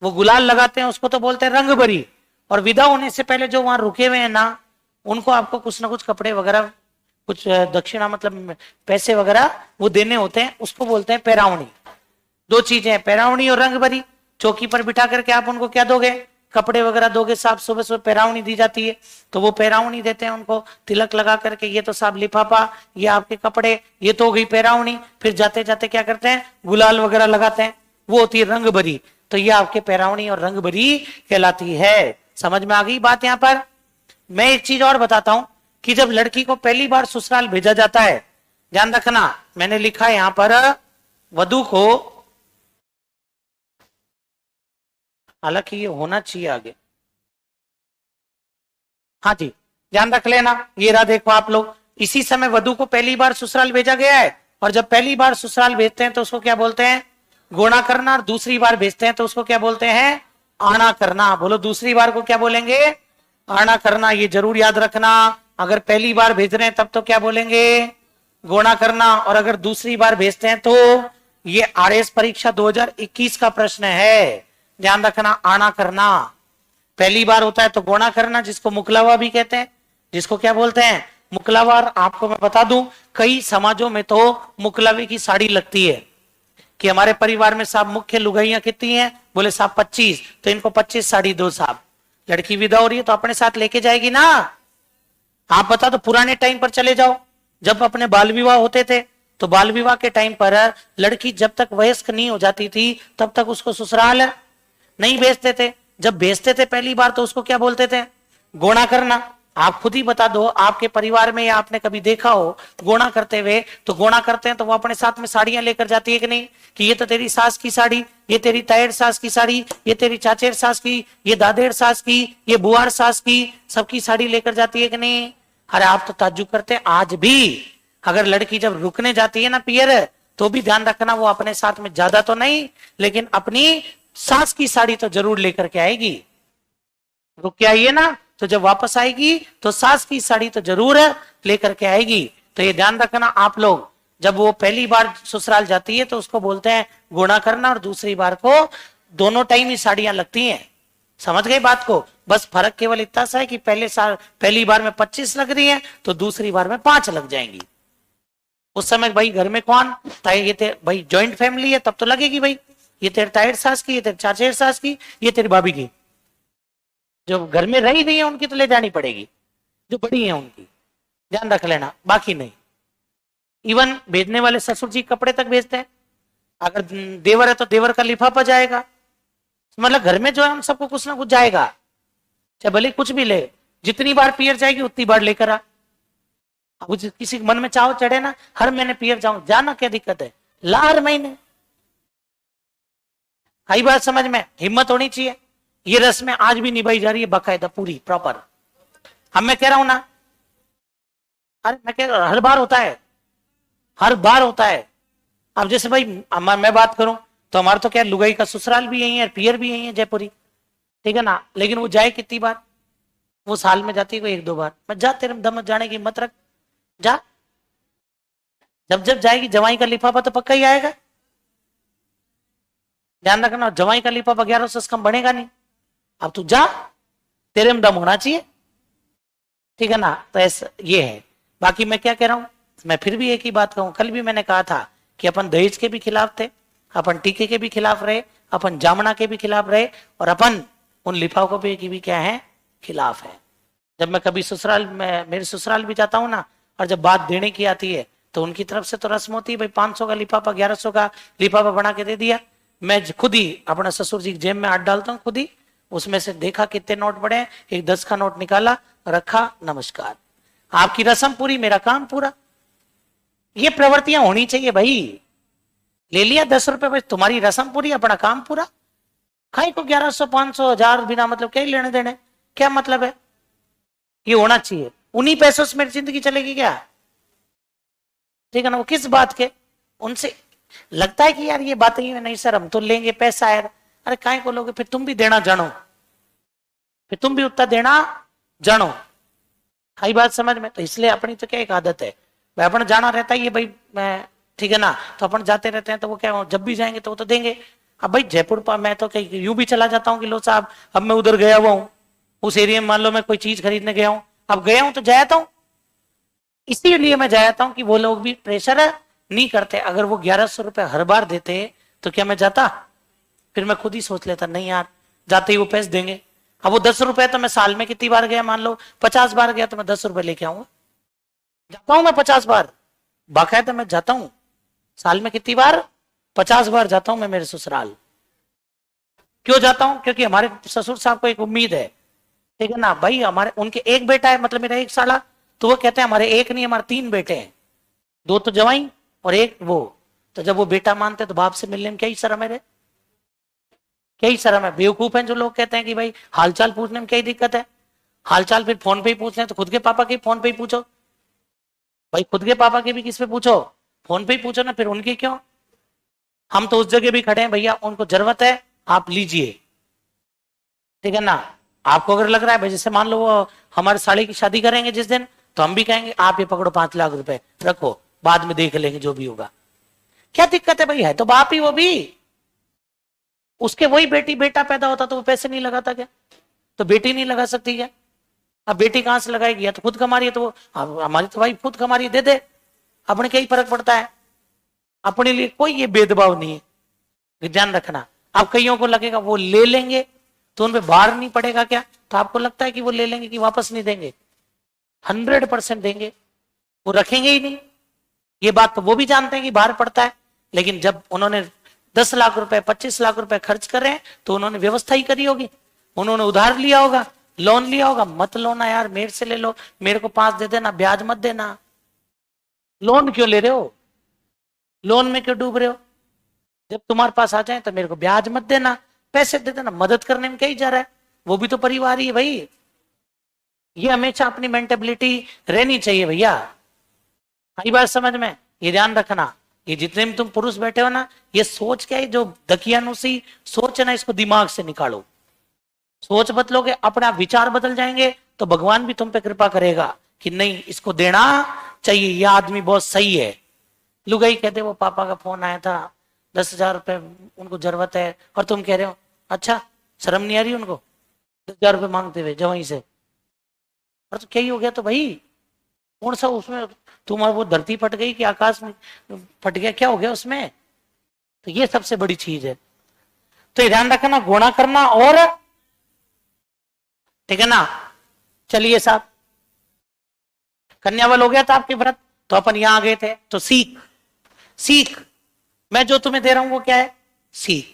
वो गुलाल लगाते हैं, उसको तो बोलते हैं रंग भरी। और विदा होने से पहले जो वहां रुके हुए हैं ना, उनको आपको कुछ ना कुछ कपड़े वगैरह, कुछ दक्षिणा मतलब पैसे वगैरह वो देने होते हैं, उसको बोलते हैं पैरावणी। दो चीजें हैं, पैरावणी और रंग भरी। चौकी पर बिठा करके आप उनको क्या दोगे, कपड़े वगैरह दोगे, साहब सुबह सुबह पैरावणी दी जाती है, तो वो पैरावणी देते हैं उनको, तिलक लगा करके, ये तो साहब लिफाफा, ये आपके कपड़े, ये तो हो गई पैरावणी। फिर जाते जाते क्या करते हैं, गुलाल वगैरह लगाते हैं, वो होती है रंग भरी। तो ये आपके पैरावणी और रंग भरी कहलाती है। समझ में आ गई बात? यहां पर मैं एक चीज और बताता हूं कि जब लड़की को पहली बार ससुराल भेजा जाता है, ध्यान रखना, मैंने लिखा है यहां पर, वधू को, हालांकि ये होना चाहिए आगे, हाँ जी ध्यान रख लेना, ये रहा देखो आप लोग, इसी समय वधू को पहली बार ससुराल भेजा गया है, और जब पहली बार ससुराल भेजते हैं तो उसको क्या बोलते हैं, गोना करना, और दूसरी बार भेजते हैं तो उसको क्या बोलते हैं, आना करना। बोलो दूसरी बार को क्या बोलेंगे, आना करना। ये जरूर याद रखना, अगर पहली बार भेज रहे हैं तब तो क्या बोलेंगे, गोना करना, और अगर दूसरी बार भेजते हैं तो, ये आरएस परीक्षा 2021 का प्रश्न है, ध्यान रखना, आना करना। पहली बार होता है तो गोना करना, जिसको मुकलावा भी कहते हैं, जिसको क्या बोलते हैं, मुकलावा। आपको मैं बता दूं, कई समाजों में तो मुकलावे की साड़ी लगती है, कि हमारे परिवार में साहब मुख्य लुगाइयां कितनी हैं, बोले साहब 25, तो इनको 25 साड़ी दो साहब। लड़की विदा हो रही है तो अपने साथ लेके जाएगी ना। आप बता दो, पुराने टाइम पर चले जाओ, जब अपने बाल विवाह होते थे, तो बाल विवाह के टाइम पर लड़की जब तक वयस्क नहीं हो जाती थी तब तक उसको ससुराल नहीं भेजते थे। जब भेजते थे पहली बार तो उसको क्या बोलते थे, गोना करना। आप खुद ही बता दो, आपके परिवार में या आपने कभी देखा हो गोना करते हुए, तो गोना करते हैं तो वो अपने साथ में साड़ियां लेकर जाती है कि नहीं, कि ये तो तेरी सास की साड़ी, ये तेरी तायड़ सास की साड़ी, ये तेरी चाचेर सास की, ये दादेर सास की, ये बुआर सास की, सबकी साड़ी लेकर जाती है कि नहीं। अरे आप तो ताज्जुब करते हैं, आज भी अगर लड़की जब रुकने जाती है ना पियर, तो भी ध्यान रखना, वो अपने साथ में ज्यादा तो नहीं, लेकिन अपनी सास की साड़ी तो जरूर लेकर के आएगी। रुक के आइए ना, तो जब वापस आएगी तो सास की साड़ी तो जरूर लेकर के आएगी। तो ये ध्यान रखना आप लोग, जब वो पहली बार ससुराल जाती है तो उसको बोलते हैं गोना करना, और दूसरी बार को दोनों टाइम ही साड़ियां लगती हैं। समझ गए बात को? बस फर्क केवल इतना सा है कि पहली बार में 25 लग रही है तो दूसरी बार में 5 लग जाएंगी। उस समय भाई घर में कौन, ये भाई ज्वाइंट फैमिली है तब तो लगेगी भाई, ये तेरे तायड़ सास की, ये तेरे चाचेर सास की, ये तेरी भाभी की। जो घर में रही नहीं है उनकी तो ले जानी पड़ेगी, जो बड़ी है उनकी, ध्यान रख लेना, बाकी नहीं। इवन भेजने वाले ससुर जी कपड़े तक भेजते हैं, अगर देवर है तो देवर का लिफाफा जाएगा, मतलब घर में जो है हम सबको कुछ ना कुछ जाएगा, चाहे भले कुछ भी ले, जितनी बार पियर जाएगी उतनी बार लेकर आ। अब किसी मन में चाव चढ़े ना, हर महीने पियर जाऊं, जाना क्या दिक्कत है, ला हर महीने। आई बात समझ में? हिम्मत होनी चाहिए। ये रस्में आज भी निभाई जा रही है बाकायदा, पूरी प्रॉपर। हम मैं कह रहा हूं ना, अरे मैं कह रहा हर बार होता है, हर बार होता है। अब जैसे भाई मैं बात करूं तो हमारा तो क्या, लुगाई का ससुराल भी यही है, पियर भी यही है, जयपुरी, ठीक है ना। लेकिन वो जाए कितनी बार, वो साल में जाती है कोई 1-2 बार। मैं जा, तेरे दम जाने की मत रख, जा। जब जब जाएगी जवाई का लिफाफा तो पक्का ही आएगा, ध्यान रखना। जवाई का लिफाफा 1100 से कम बनेगा नहीं। अब तू जा, तेरे में दम होना चाहिए, ठीक है ना। तो ऐसा ये है। बाकी मैं क्या कह रहा हूं, मैं फिर भी एक ही बात कहूं, कल भी मैंने कहा था कि अपन दहेज के भी खिलाफ थे, अपन टीके के भी खिलाफ रहे, अपन जामना के भी खिलाफ रहे, और अपन उन लिफाफों पे की भी क्या है, खिलाफ है। जब मैं कभी ससुराल में, मेरे ससुराल भी जाता हूं ना, और जब बात देने की आती है तो उनकी तरफ से तो रस्म होती है भाई 500 का लिफाफा, 1100 का लिफाफा बना के दे दिया। मैं खुद ही अपना ससुर जी जेब में हाथ डालता हूँ, खुद ही उसमें से देखा कितने नोट पड़े हैं, एक 10 का नोट निकाला, रखा, नमस्कार। आपकी रस्म पूरी, मेरा काम पूरा। ये प्रवृत्तियां होनी चाहिए भाई। ले लिया 10 रुपए, भाई तुम्हारी रस्म पूरी, अपना काम पूरा। खाई को 1100, 500, 1000 बिना मतलब क्या ही लेने देने। क्या मतलब है? ये होना चाहिए। उन्हीं पैसों से मेरी जिंदगी चलेगी क्या? ठीक है ना? वो किस बात के? उनसे लगता है कि यार ये बात ही नहीं सर, हम तो लेंगे पैसा है। अरे काय को लोगे? फिर तुम भी देना जानो, फिर तुम भी उतना देना जानो। आई बात समझ में? तो इसलिए अपनी तो क्या एक आदत है भाई, अपन जाना रहता है ये भाई मैं, ठीक है ना? तो अपन जाते रहते हैं, तो वो क्या जब भी जाएंगे तो वो तो देंगे। अब भाई जयपुर पर मैं तो कहीं यूं भी चला जाता हूँ कि लो साहब अब मैं उधर गया हुआ हूँ, उस एरिया में मान लो मैं कोई चीज खरीदने गया हूँ, अब गया हूँ तो जाता हूँ। इसीलिए मैं जाता हूँ कि वो लोग भी प्रेशर नहीं करते। अगर वो 1100 रुपए हर बार देते तो क्या मैं जाता? फिर मैं खुद ही सोच लेता नहीं यार, जाते ही वो पैसे देंगे। अब वो 10 रुपए तो मैं साल में कितनी बार गया, मान लो 50 बार गया तो मैं 10 रुपए लेके आऊंगा। जाता हूं मैं 50 बार, बाकायदा मैं जाता हूं। साल में कितनी बार? 50 बार जाता हूं मैं मेरे ससुराल। क्यों जाता हूं? क्योंकि हमारे ससुर साहब को एक उम्मीद है, ठीक है ना भाई, हमारे उनके एक बेटा है, मतलब मेरा एक साला, तो वो कहते हैं हमारे एक नहीं हमारे 3 बेटे हैं, 2 तो जवाई और एक वो। तो जब वो बेटा मानते तो बाप से मिलने में क्या ही शर्म है रे? क्या ही शर्म है? बेवकूफ हैं जो लोग कहते हैं कि भाई हालचाल पूछने में क्या ही दिक्कत है। हालचाल फिर फोन पे ही पूछ लें तो खुद के पापा के फोन पे ही पूछो भाई, खुद के पापा के भी किस पे पूछो? फोन पे ही पूछो ना, फिर उनके क्यों? हम तो उस जगह भी खड़े हैं भैया, उनको जरूरत है आप लीजिए, ठीक है ना? आपको अगर लग रहा है भाई, जैसे मान लो वो हमारे साले की शादी करेंगे जिस दिन, तो हम भी कहेंगे आप ये पकड़ो 5 लाख रुपए रखो, बाद में देख लेंगे जो भी होगा। क्या दिक्कत है भाई? है तो बाप ही वो भी। उसके वही बेटी बेटा पैदा होता तो वो पैसे नहीं लगाता क्या? तो बेटी नहीं लगा सकती क्या? अब बेटी कहां से लगाएगी? या तो खुद कमा रही है तो वो, हमारी तो भाई खुद कमा रही है, दे दे, अपने क्या ही फर्क पड़ता है? अपने लिए कोई ये भेदभाव नहीं है, ध्यान रखना। अब कईयों को लगेगा वो ले लेंगे तो उन पे भार नहीं पड़ेगा क्या? तो आपको लगता है कि वो ले लेंगे कि वापस नहीं देंगे? 100% देंगे, वो रखेंगे ही नहीं। ये बात तो वो भी जानते हैं कि भार पड़ता है, लेकिन जब उन्होंने 10 लाख रुपए 25 लाख रुपए खर्च कर रहे हैं तो उन्होंने व्यवस्था ही करी होगी, उन्होंने उधार लिया होगा, लोन लिया होगा। मत लो ना यार, मेरे से ले लो, मेरे को 5 दे देना, ब्याज मत देना। लोन क्यों ले रहे हो? लोन में क्यों डूब रहे हो? जब तुम्हारे पास आ जाए तो मेरे को ब्याज मत देना, पैसे दे देना। मदद करने में क्या ही जा रहा है? वो भी तो परिवार ही है भाई। ये हमेशा अपनी मेंटेबिलिटी रहनी चाहिए भैया। आई बात समझ में? ये ध्यान रखना। ये जितने भी तुम पुरुष बैठे हो ना, ये सोच क्या है, जो दकियानुसी सोच है ना, इसको दिमाग से निकालो। सोच बदलोगे, अपना विचार बदल जाएंगे, तो भगवान भी तुम पे कृपा करेगा कि नहीं इसको देना चाहिए, यह आदमी बहुत सही है। लुगाई कहते वो पापा का फोन आया था, 10,000 रुपए उनको जरूरत है, और तुम कह रहे हो अच्छा, शर्म नहीं आ रही उनको 10,000 रुपए मांगते हुए जवाई से? और तो क्या ही हो गया? तो भाई कौन सा उसमें तुम्हारा वो धरती फट गई कि आकाश में फट गया? क्या हो गया उसमें? तो ये सबसे बड़ी चीज है। तो ये ध्यान रखना, गुणा करना। और ठीक है ना? चलिए साहब, कन्यावल हो गया था आपके व्रत, तो अपन यहां आ गए थे। तो सीख, सीख मैं जो तुम्हें दे रहा हूं वो क्या है? सीख।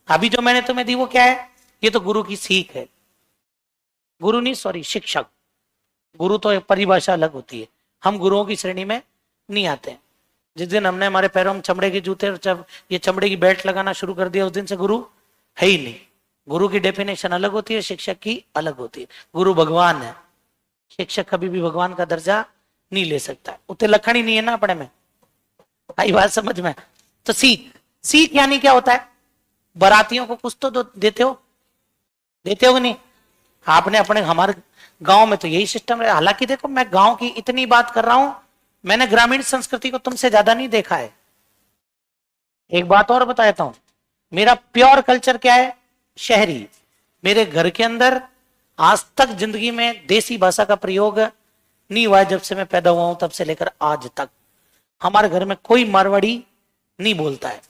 अभी जो मैंने तुम्हें दी वो क्या है? ये तो गुरु की सीख है। गुरु नहीं, सॉरी, शिक्षक। गुरु तो एक परिभाषा अलग होती है, हम गुरुओं की श्रेणी में नहीं आते हैं। जिस दिन हमने हमारे पैरों में चमड़े के जूते और जब ये चमड़े की बेल्ट लगाना शुरू कर दिया, उस दिन से गुरु है ही नहीं। गुरु की डेफिनेशन अलग होती है, शिक्षक की अलग होती है। गुरु भगवान है, शिक्षक कभी भी भगवान का दर्जा नहीं ले सकता। उतने लक्षण ही नहीं है ना अपने में। आई बात समझ में? तो सीख, सीख यानी क्या होता है? बारातियों को कुछ तो देते हो, देते हो कि नहीं? आपने अपने, हमारे गांव में तो यही सिस्टम है। हालांकि देखो, मैं गांव की इतनी बात कर रहा हूं, मैंने ग्रामीण संस्कृति को तुमसे ज्यादा नहीं देखा है। एक बात और बताता हूं, मेरा प्योर कल्चर क्या है? शहरी। मेरे घर के अंदर आज तक जिंदगी में देसी भाषा का प्रयोग नहीं हुआ है। जब से मैं पैदा हुआ हूं तब से लेकर आज तक हमारे घर में कोई मारवाड़ी नहीं बोलता है।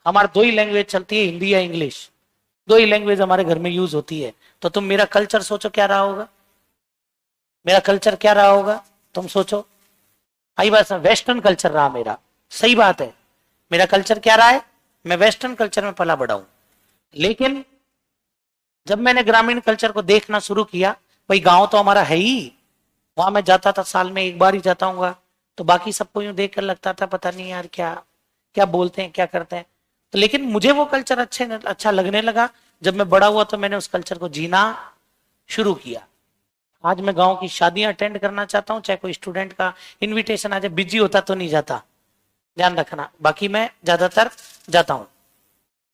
हमारी 2 ही लैंग्वेज चलती है, हिंदी या इंग्लिश। 2 ही लैंग्वेज हमारे घर में यूज होती है। तो तुम मेरा कल्चर सोचो क्या रहा होगा? मेरा कल्चर क्या रहा होगा तुम सोचो। आई बात, वेस्टर्न कल्चर रहा मेरा। सही बात है, मेरा कल्चर क्या रहा है? मैं वेस्टर्न कल्चर में पला बड़ा हूं। लेकिन जब मैंने ग्रामीण कल्चर को देखना शुरू किया, भाई गांव तो हमारा है ही, वहां मैं जाता था, साल में एक बार ही जाता हूँ, तो बाकी सबको यूं देख कर लगता था पता नहीं यार क्या क्या बोलते हैं, क्या करते हैं। तो लेकिन मुझे वो कल्चर अच्छा लगने लगा। जब मैं बड़ा हुआ तो मैंने उस कल्चर को जीना शुरू किया। आज मैं गांव की शादियां अटेंड करना चाहता हूं, चाहे कोई स्टूडेंट का इनविटेशन आ जाए, बिजी होता तो नहीं जाता, ध्यान रखना, बाकी मैं ज्यादातर जाता हूं।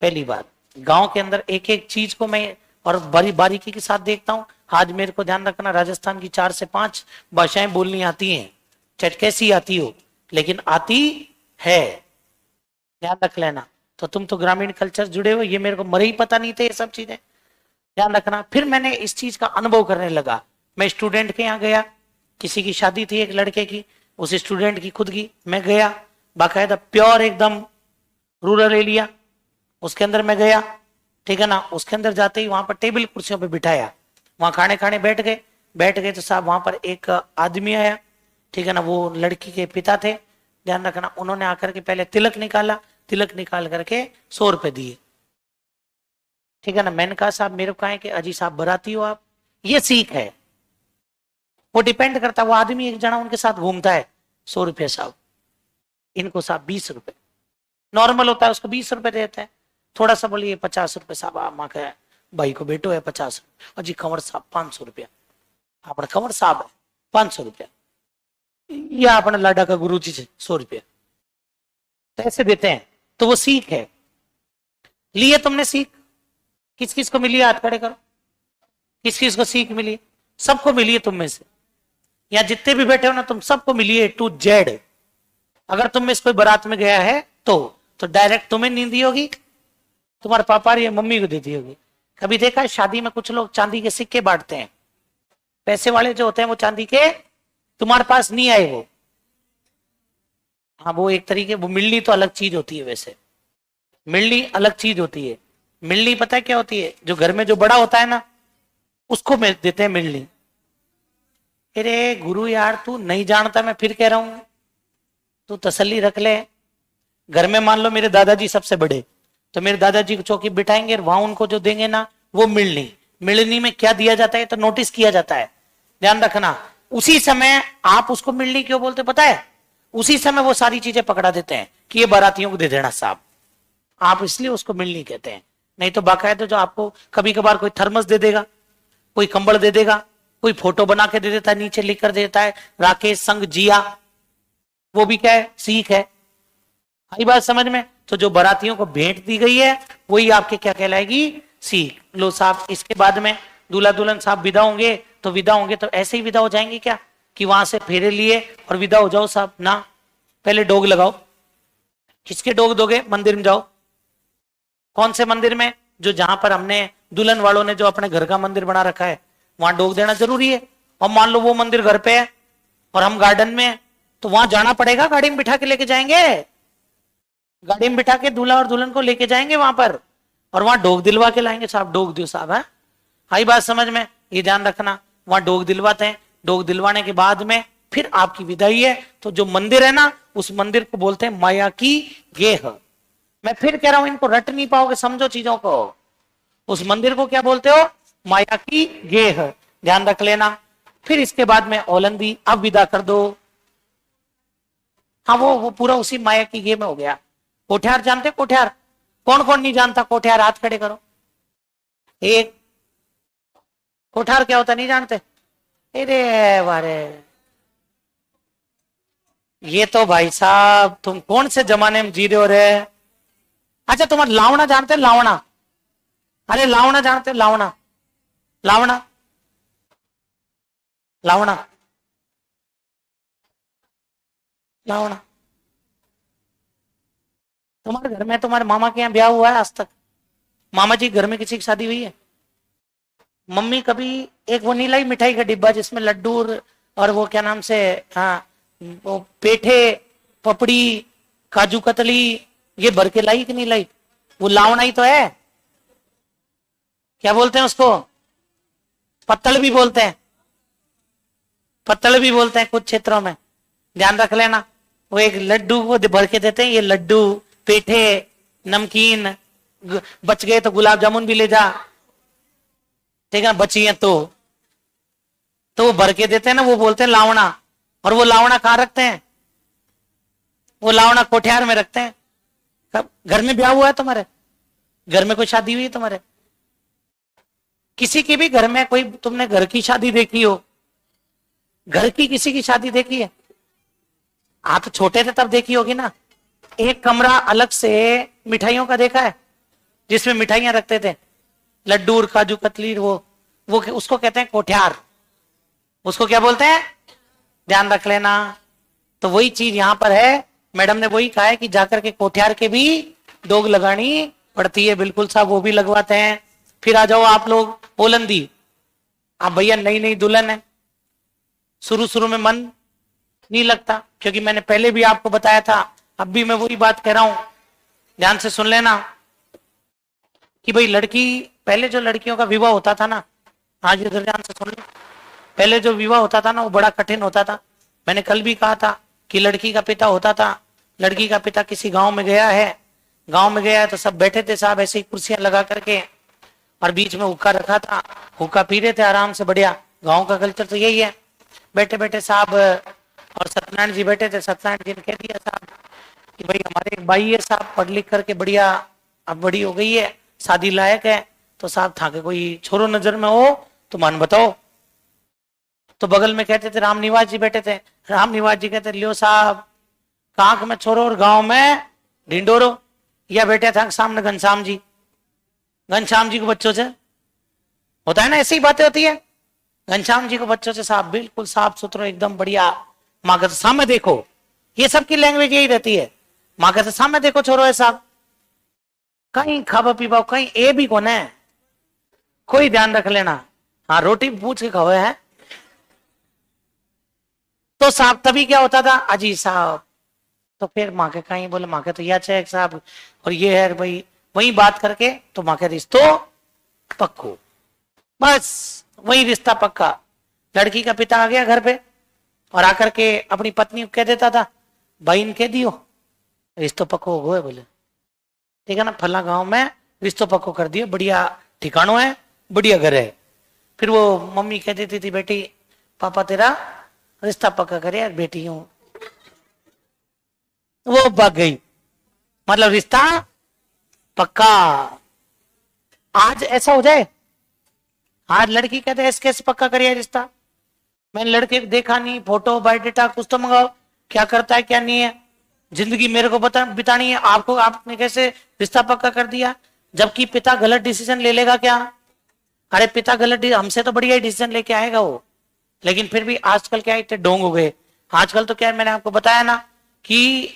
पहली बात, गांव के अंदर एक एक चीज को मैं और बड़ी बारीकी के साथ देखता हूं। आज मेरे को ध्यान रखना, राजस्थान की 4 से 5 भाषाएं बोलनी आती हैं, चाहे कैसी आती हो, लेकिन आती है, ध्यान रख लेना। तो तुम तो ग्रामीण कल्चर जुड़े हो, ये मेरे को मरे ही पता नहीं थे ये सब चीजें, ध्यान रखना। फिर मैंने इस चीज का अनुभव करने लगा। मैं स्टूडेंट के यहाँ गया, किसी की शादी थी एक लड़के की, उस स्टूडेंट की खुद की, मैं गया बाकायदा प्योर एकदम रूरल एरिया, उसके अंदर मैं गया, ठीक है ना। उसके अंदर जाते ही वहां पर टेबल कुर्सियों पे बिठाया, वहां खाने खाने बैठ गए तो साहब वहां पर एक आदमी आया, ठीक है ना, वो लड़की के पिता थे, ध्यान रखना। उन्होंने आकर के पहले तिलक निकाला, तिलक निकाल करके 100 रुपए दिए, ठीक है ना। मैंने कहा साहब मेरे को कहा है कि अजी साहब बराती हो आप, ये सीख है, वो डिपेंड करता है, वो आदमी एक जना उनके साथ घूमता है, 100 रुपये साहब, इनको साहब 20 रुपए नॉर्मल होता है, उसको 20 रुपए देते हैं, थोड़ा सा बोलिए 50 रुपए साहब, माँ का भाई को बेटो है 50, अजी कंवर साहब 500 रुपया, अपना कंवर साहब है 500 रुपया, या अपने लाडा का गुरु जी से 100 रुपया, तो ऐसे देते हैं। तो वो सीख है, लिए तुमने सीख, किस किस को मिली हाथ खड़े करो, किस किस को सीख मिली, सबको मिली है तुम में से, या जितने भी बैठे हो ना तुम सबको मिली है टू जेड। अगर तुम में से कोई बारात में गया है तो डायरेक्ट तुम्हें नींद दी होगी, तुम्हारे पापा या मम्मी को देती होगी। कभी देखा है शादी में कुछ लोग चांदी के सिक्के बांटते हैं, पैसे वाले जो होते हैं वो चांदी के, तुम्हारे पास नहीं आए वो, हाँ वो एक तरीके, वो मिलनी तो अलग चीज होती है, वैसे मिलनी अलग चीज होती है। मिलनी पता है क्या होती है, जो घर में जो बड़ा होता है ना उसको देते हैं मिलनी। अरे गुरु यार तू नहीं जानता, मैं फिर कह रहा हूं, तू तसल्ली रख ले। घर में मान लो मेरे दादाजी सबसे बड़े, तो मेरे दादाजी को चौकी बिठाएंगे, वहां उनको जो देंगे ना वो मिलनी, मिलनी में क्या दिया जाता है तो नोटिस किया जाता है, ध्यान रखना। उसी समय आप उसको मिलनी क्यों बोलते पता है, उसी समय वो सारी चीजें पकड़ा देते हैं कि ये बारातियों को दे देना साहब, आप इसलिए उसको मिलनी कहते हैं। नहीं तो बाकायदा जो आपको कभी कभार कोई थर्मस दे देगा, कोई कंबल दे देगा, कोई फोटो बना के दे देता है, नीचे लिख कर देता है राकेश संग जिया, वो भी क्या है, सीख है। आई बात समझ में। तो जो बारातियों को भेंट दी गई है वही आपके क्या कहलाएगी, सीख। लो साहब इसके बाद में दूल्हा दुल्हन साहब विदा होंगे, तो विदा होंगे तो ऐसे ही विदा हो जाएंगे क्या कि वहां से फेरे लिए और विदा हो जाओ साहब, ना, पहले डोग लगाओ। किसके डोग दोगे, मंदिर में जाओ। कौन से मंदिर में, जो जहां पर हमने दुल्हन वालों ने जो अपने घर का मंदिर बना रखा है वहां डोग देना जरूरी है। और मान लो वो मंदिर घर पे है और हम गार्डन में है, तो वहां जाना पड़ेगा, गाड़ी में बिठा के लेके जाएंगे, गाड़ी में बिठा के दूल्हा और दुल्हन को लेके जाएंगे वहां पर, और वहां डोग दिलवा के लाएंगे साहब, डोग दो साहब, है आई बात समझ में, ये ध्यान रखना। वहां डोग दिलवाते हैं, डोग दिलवाने के बाद में फिर आपकी विदाई है। तो जो मंदिर है ना उस मंदिर को बोलते हैं माया की गेह। मैं फिर कह रहा हूं, इनको रट नहीं पाओगे, समझो चीजों को। उस मंदिर को क्या बोलते हो, माया की गेह, ध्यान रख लेना। फिर इसके बाद में औलंदी, अब विदा कर दो। हाँ वो पूरा उसी माया की गेह में हो गया। कोठ्यार जानते, कोठ्यार, कौन कौन नहीं जानता कोठ्यार, हाथ खड़े करो। एक कोठार क्या होता नहीं जानते, अरे वारे, ये तो भाई साहब तुम कौन से जमाने में जी रहे हो रे। अच्छा तुम्हारा लावना जानते, लावना, अरे लावना जानते, लावना, लावना, लावना, लावना। तुम्हारे घर में, तुम्हारे मामा के यहाँ ब्याह हुआ है आज तक, मामा जी घर में किसी की शादी हुई है, मम्मी कभी एक वो नहीं लाई मिठाई का डिब्बा जिसमें लड्डू और वो क्या नाम से, हाँ वो पेठे, पपड़ी, काजू कतली, ये भर के लाई कि नहीं लाई, वो लावना ही तो है। क्या बोलते हैं उसको, पत्तल भी बोलते हैं, पत्तल भी बोलते हैं कुछ क्षेत्रों में, ध्यान रख लेना। वो एक लड्डू वो भर के देते हैं, ये लड्डू, पेठे, नमकीन, बच गए तो गुलाब जामुन भी ले जा, ठीक है, बची है तो वो भर के देते हैं ना, वो बोलते हैं लावना। और वो लावना कहाँ रखते हैं, वो लावना कोठियार में रखते हैं। कब घर में ब्याह हुआ है तुम्हारे, घर में कोई शादी हुई है तुम्हारे, किसी की भी घर में कोई, तुमने घर की शादी देखी हो, घर की किसी की शादी देखी है? आप छोटे थे तब देखी होगी ना। एक कमरा अलग से मिठाइयों का देखा है, जिसमें मिठाइयां रखते थे, लड्डू और काजू कतली, वो उसको कहते हैं कोठ्यार। उसको क्या बोलते हैं, ध्यान रख लेना। तो वही चीज यहां पर है। मैडम ने वही कहा है कि जाकर के कोठ्यार के भी डोग लगानी पड़ती है। बिल्कुल साहब, वो भी लगवाते हैं। फिर आ जाओ आप लोग पोलंदी। आप भैया नई नई दुल्हन है, शुरू शुरू में मन नहीं लगता, क्योंकि मैंने पहले भी आपको बताया था, अब भी मैं वही बात कह रहा हूं, ध्यान से सुन लेना कि भाई लड़की, पहले जो लड़कियों का विवाह होता था ना, आज इधर ध्यान से सुन लो, पहले जो विवाह होता था ना वो बड़ा कठिन होता था। मैंने कल भी कहा था कि लड़की का पिता होता था, लड़की का पिता किसी गांव में गया है, गांव में गया है तो सब बैठे थे साहब ऐसे ही कुर्सियां लगा करके, और बीच में हुक्का रखा था, हुक्का पी रहे थे आराम से, बढ़िया। गांव का कल्चर तो यही है। बैठे बैठे साहब, और सत्यनारायण जी बैठे थे, सत्यनारायण जी ने कह दिया साहब कि भाई हमारे एक भाई है साहब, पढ़ लिख करके बढ़िया, अब बड़ी हो गई है, शादी लायक है, तो साहब था कि कोई छोरो नजर में हो तो मन बताओ। तो बगल में कहते थे राम निवास जी बैठे थे, राम निवास जी कहते लियो साहब, कांक में छोरो और गांव में ढिंडोरो। या बैठे था सामने घनश्याम जी, घनश्याम जी को बच्चों से होता है ना, ऐसी बातें होती है। घनश्याम जी को बच्चों से साहब बिल्कुल साफ सुथरा एकदम बढ़िया, माँ कहते सामने देखो, ये सबकी लैंग्वेज यही रहती है। माँ कहते सामने देखो छोरो है साहब, कहीं खावा पीवा कहीं ए भी कौन है, कोई ध्यान रख लेना। हाँ रोटी पूछ के खावे है। तो साहब तभी क्या होता था, अजी साहब, तो फिर माँ के कहीं बोले, माँ के तो यह चेक साहब और ये है भाई, वही बात करके तो माँ के रिश्तो पक्को, बस वही रिश्ता पक्का। लड़की का पिता आ गया घर पे और आकर के अपनी पत्नी को कह देता था, भाई ने कह दियो रिश्तो पक्को हो गए, बोले ठीक है ना, फला गांव में रिश्तो पक्को कर दियो, बढ़िया ठिकानो है, बढ़िया घर है। फिर वो मम्मी कह देती थी, बेटी पापा तेरा रिश्ता पक्का करे यार बेटी हूं, वो भाग गई, मतलब रिश्ता पक्का। आज ऐसा हो जाए, आज लड़की कहते हैं कैसे पक्का करिए रिश्ता, मैंने लड़के को देखा नहीं, फोटो बायोडेटा कुछ तो मंगाओ, क्या करता है क्या नहीं है, जिंदगी मेरे को बता बितानी है, आपको आपने कैसे रिश्ता पक्का कर दिया। जबकि पिता गलत डिसीजन ले लेगा क्या, अरे पिता गलत, हमसे तो बढ़िया डिसीजन लेके आएगा वो, लेकिन फिर भी आजकल क्या इतने डोंग हो गए। आजकल तो क्या है, मैंने आपको बताया ना कि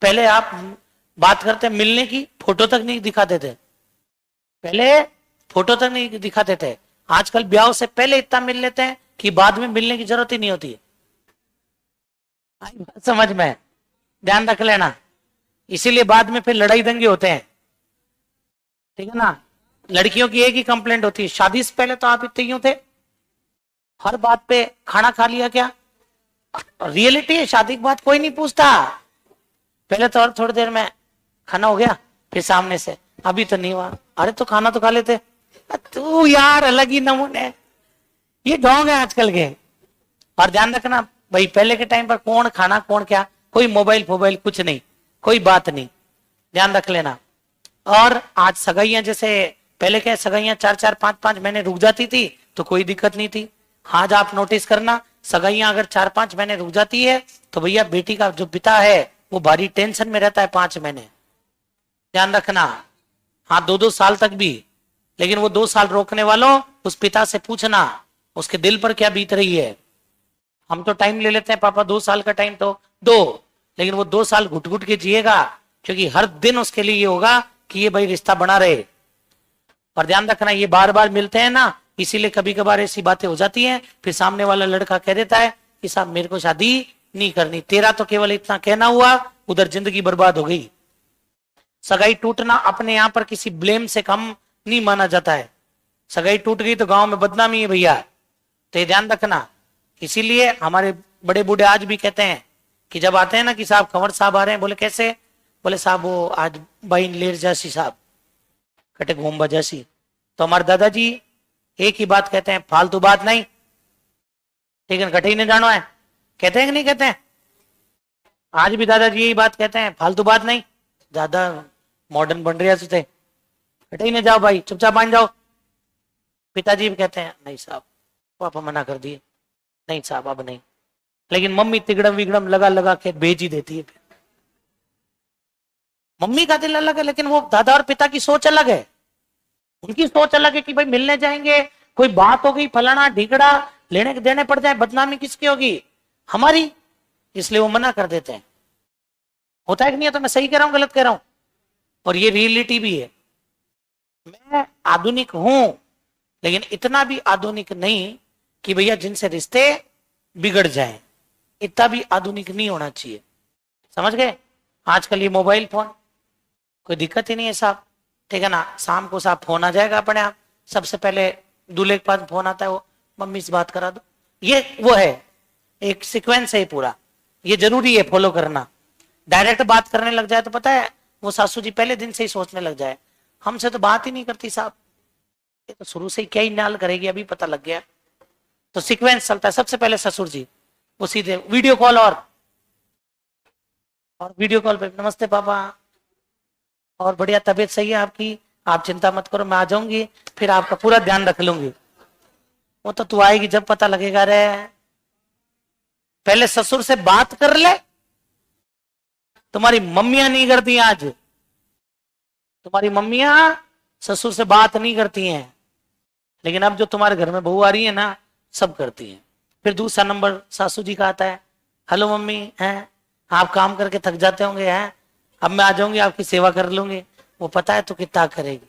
पहले आप बात करते मिलने की, फोटो तक नहीं दिखाते थे, पहले फोटो तक नहीं दिखाते थे। आजकल ब्याह से पहले इतना मिल लेते हैं कि बाद में मिलने की जरूरत ही नहीं होती है। समझ में, ध्यान रख लेना, इसीलिए बाद में फिर लड़ाई दंगे होते हैं, ठीक है ना। लड़कियों की एक ही कंप्लेंट होती है, शादी से पहले तो आप इतने यूं थे, हर बात पे खाना खा लिया क्या, रियलिटी है शादी के बाद कोई नहीं पूछता, पहले तो और थोड़ी देर में खाना हो गया, फिर सामने से अभी तो नहीं हुआ, अरे तो खाना तो खा लेते, तू यार अलग ही नमूने, ये ढोंग है आजकल के। और ध्यान रखना भाई, पहले के टाइम पर कौन खाना कौन क्या, कोई मोबाइल फोबाइल कुछ नहीं, कोई बात नहीं, ध्यान रख लेना। और आज सगाइयां, जैसे पहले क्या सगाइयां 4-4 5-5 महीने रुक जाती थी तो कोई दिक्कत नहीं थी। आज आप नोटिस करना, सगाइयां अगर 4-5 महीने रुक जाती है तो भैया बेटी का जो पिता है वो भारी टेंशन में रहता है 5 महीने, ध्यान रखना। हाँ 2-2 साल तक भी, लेकिन वो 2 साल रोकने वालों उस पिता से पूछना उसके दिल पर क्या बीत रही है। हम तो टाइम ले लेते हैं, पापा 2 साल का टाइम तो दो, लेकिन वो 2 साल घुट घुट के जिएगा, क्योंकि हर दिन उसके लिए ये होगा कि ये भाई रिश्ता बना रहे। और ध्यान रखना, ये बार बार मिलते हैं ना, इसीलिए कभी कभार ऐसी बातें हो जाती हैं, फिर सामने वाला लड़का कह देता है कि साहब मेरे को शादी नहीं करनी, तेरा तो केवल इतना कहना हुआ, उधर जिंदगी बर्बाद हो गई। सगाई टूटना अपने यहां पर किसी ब्लेम से कम नहीं माना जाता है, सगाई टूट गई तो गांव में बदनामी है भैया, तो ये ध्यान रखना। इसीलिए हमारे बड़े बूढ़े आज भी कहते हैं कि जब आते हैं ना कि साहब कंवर साहब आ रहे हैं, बोले कैसे, बोले साहब वो आज बाइन लेर जासी साहब कटे घूम जैसी, तो हमारे दादाजी एक ही बात कहते हैं, फालतू बात नहीं, ठीक है, कटे ही नहीं जानो है, कहते हैं कि नहीं कहते हैं, आज भी दादाजी यही बात कहते हैं, फालतू बात नहीं, ज्यादा मॉडर्न बन रही है, कटे ही नहीं जाओ भाई, चुपचाप मान जाओ, पिताजी भी कहते हैं नहीं साहब, पापा मना कर दिए, नहीं साहब अब नहीं। लेकिन मम्मी तिगड़म विगड़म लगा लगा के भेज ही देती है। मम्मी का दिल अलग है, लेकिन वो दादा और पिता की सोच अलग है। उनकी सोच अलग है कि भाई मिलने जाएंगे, कोई बात हो गई फलाना ढिगड़ा, लेने के देने पड़ जाए, बदनामी किसकी होगी, हमारी, इसलिए वो मना कर देते हैं। होता है कि नहीं है? तो मैं सही कह रहा हूं गलत कह रहा हूं? और ये रियलिटी भी है। मैं आधुनिक हूं, लेकिन इतना भी आधुनिक नहीं कि भैया जिनसे रिश्ते बिगड़ जाएं। इतना भी आधुनिक नहीं होना चाहिए, समझ गए? आजकल ये मोबाइल फोन कोई दिक्कत ही नहीं है साहब, ठीक है ना? शाम को साहब फोन आ जाएगा अपने आप, सबसे पहले दूल्हे के पास फोन आता है, वो मम्मी से बात करा दो, ये वो है, एक सीक्वेंस है पूरा, ये जरूरी है फॉलो करना। डायरेक्ट बात करने लग जाए तो पता है वो सासू जी पहले दिन से ही सोचने लग जाए हमसे तो बात ही नहीं करती साहब, ये तो शुरू से ही क्या ही नाल करेगी, अभी पता लग गया। तो सीक्वेंस चलता है, सबसे पहले ससुर जी, वो सीधे वीडियो कॉल, और वीडियो कॉल पे नमस्ते पापा, और बढ़िया तबीयत सही है आपकी, आप चिंता मत करो मैं आ जाऊंगी, फिर आपका पूरा ध्यान रख लूंगी। वो तो तू आएगी जब पता लगेगा रे, पहले ससुर से बात कर ले। तुम्हारी मम्मियां नहीं करती आज, तुम्हारी मम्मियां ससुर से बात नहीं करती हैं, लेकिन अब जो तुम्हारे घर में बहू आ रही है ना, सब करती हैं। फिर दूसरा नंबर सासू जी का आता है, हेलो मम्मी, हैं आप काम करके थक जाते होंगे, हैं अब मैं आ जाऊंगी आपकी सेवा कर लूंगी, वो पता है तो कितना करेगी।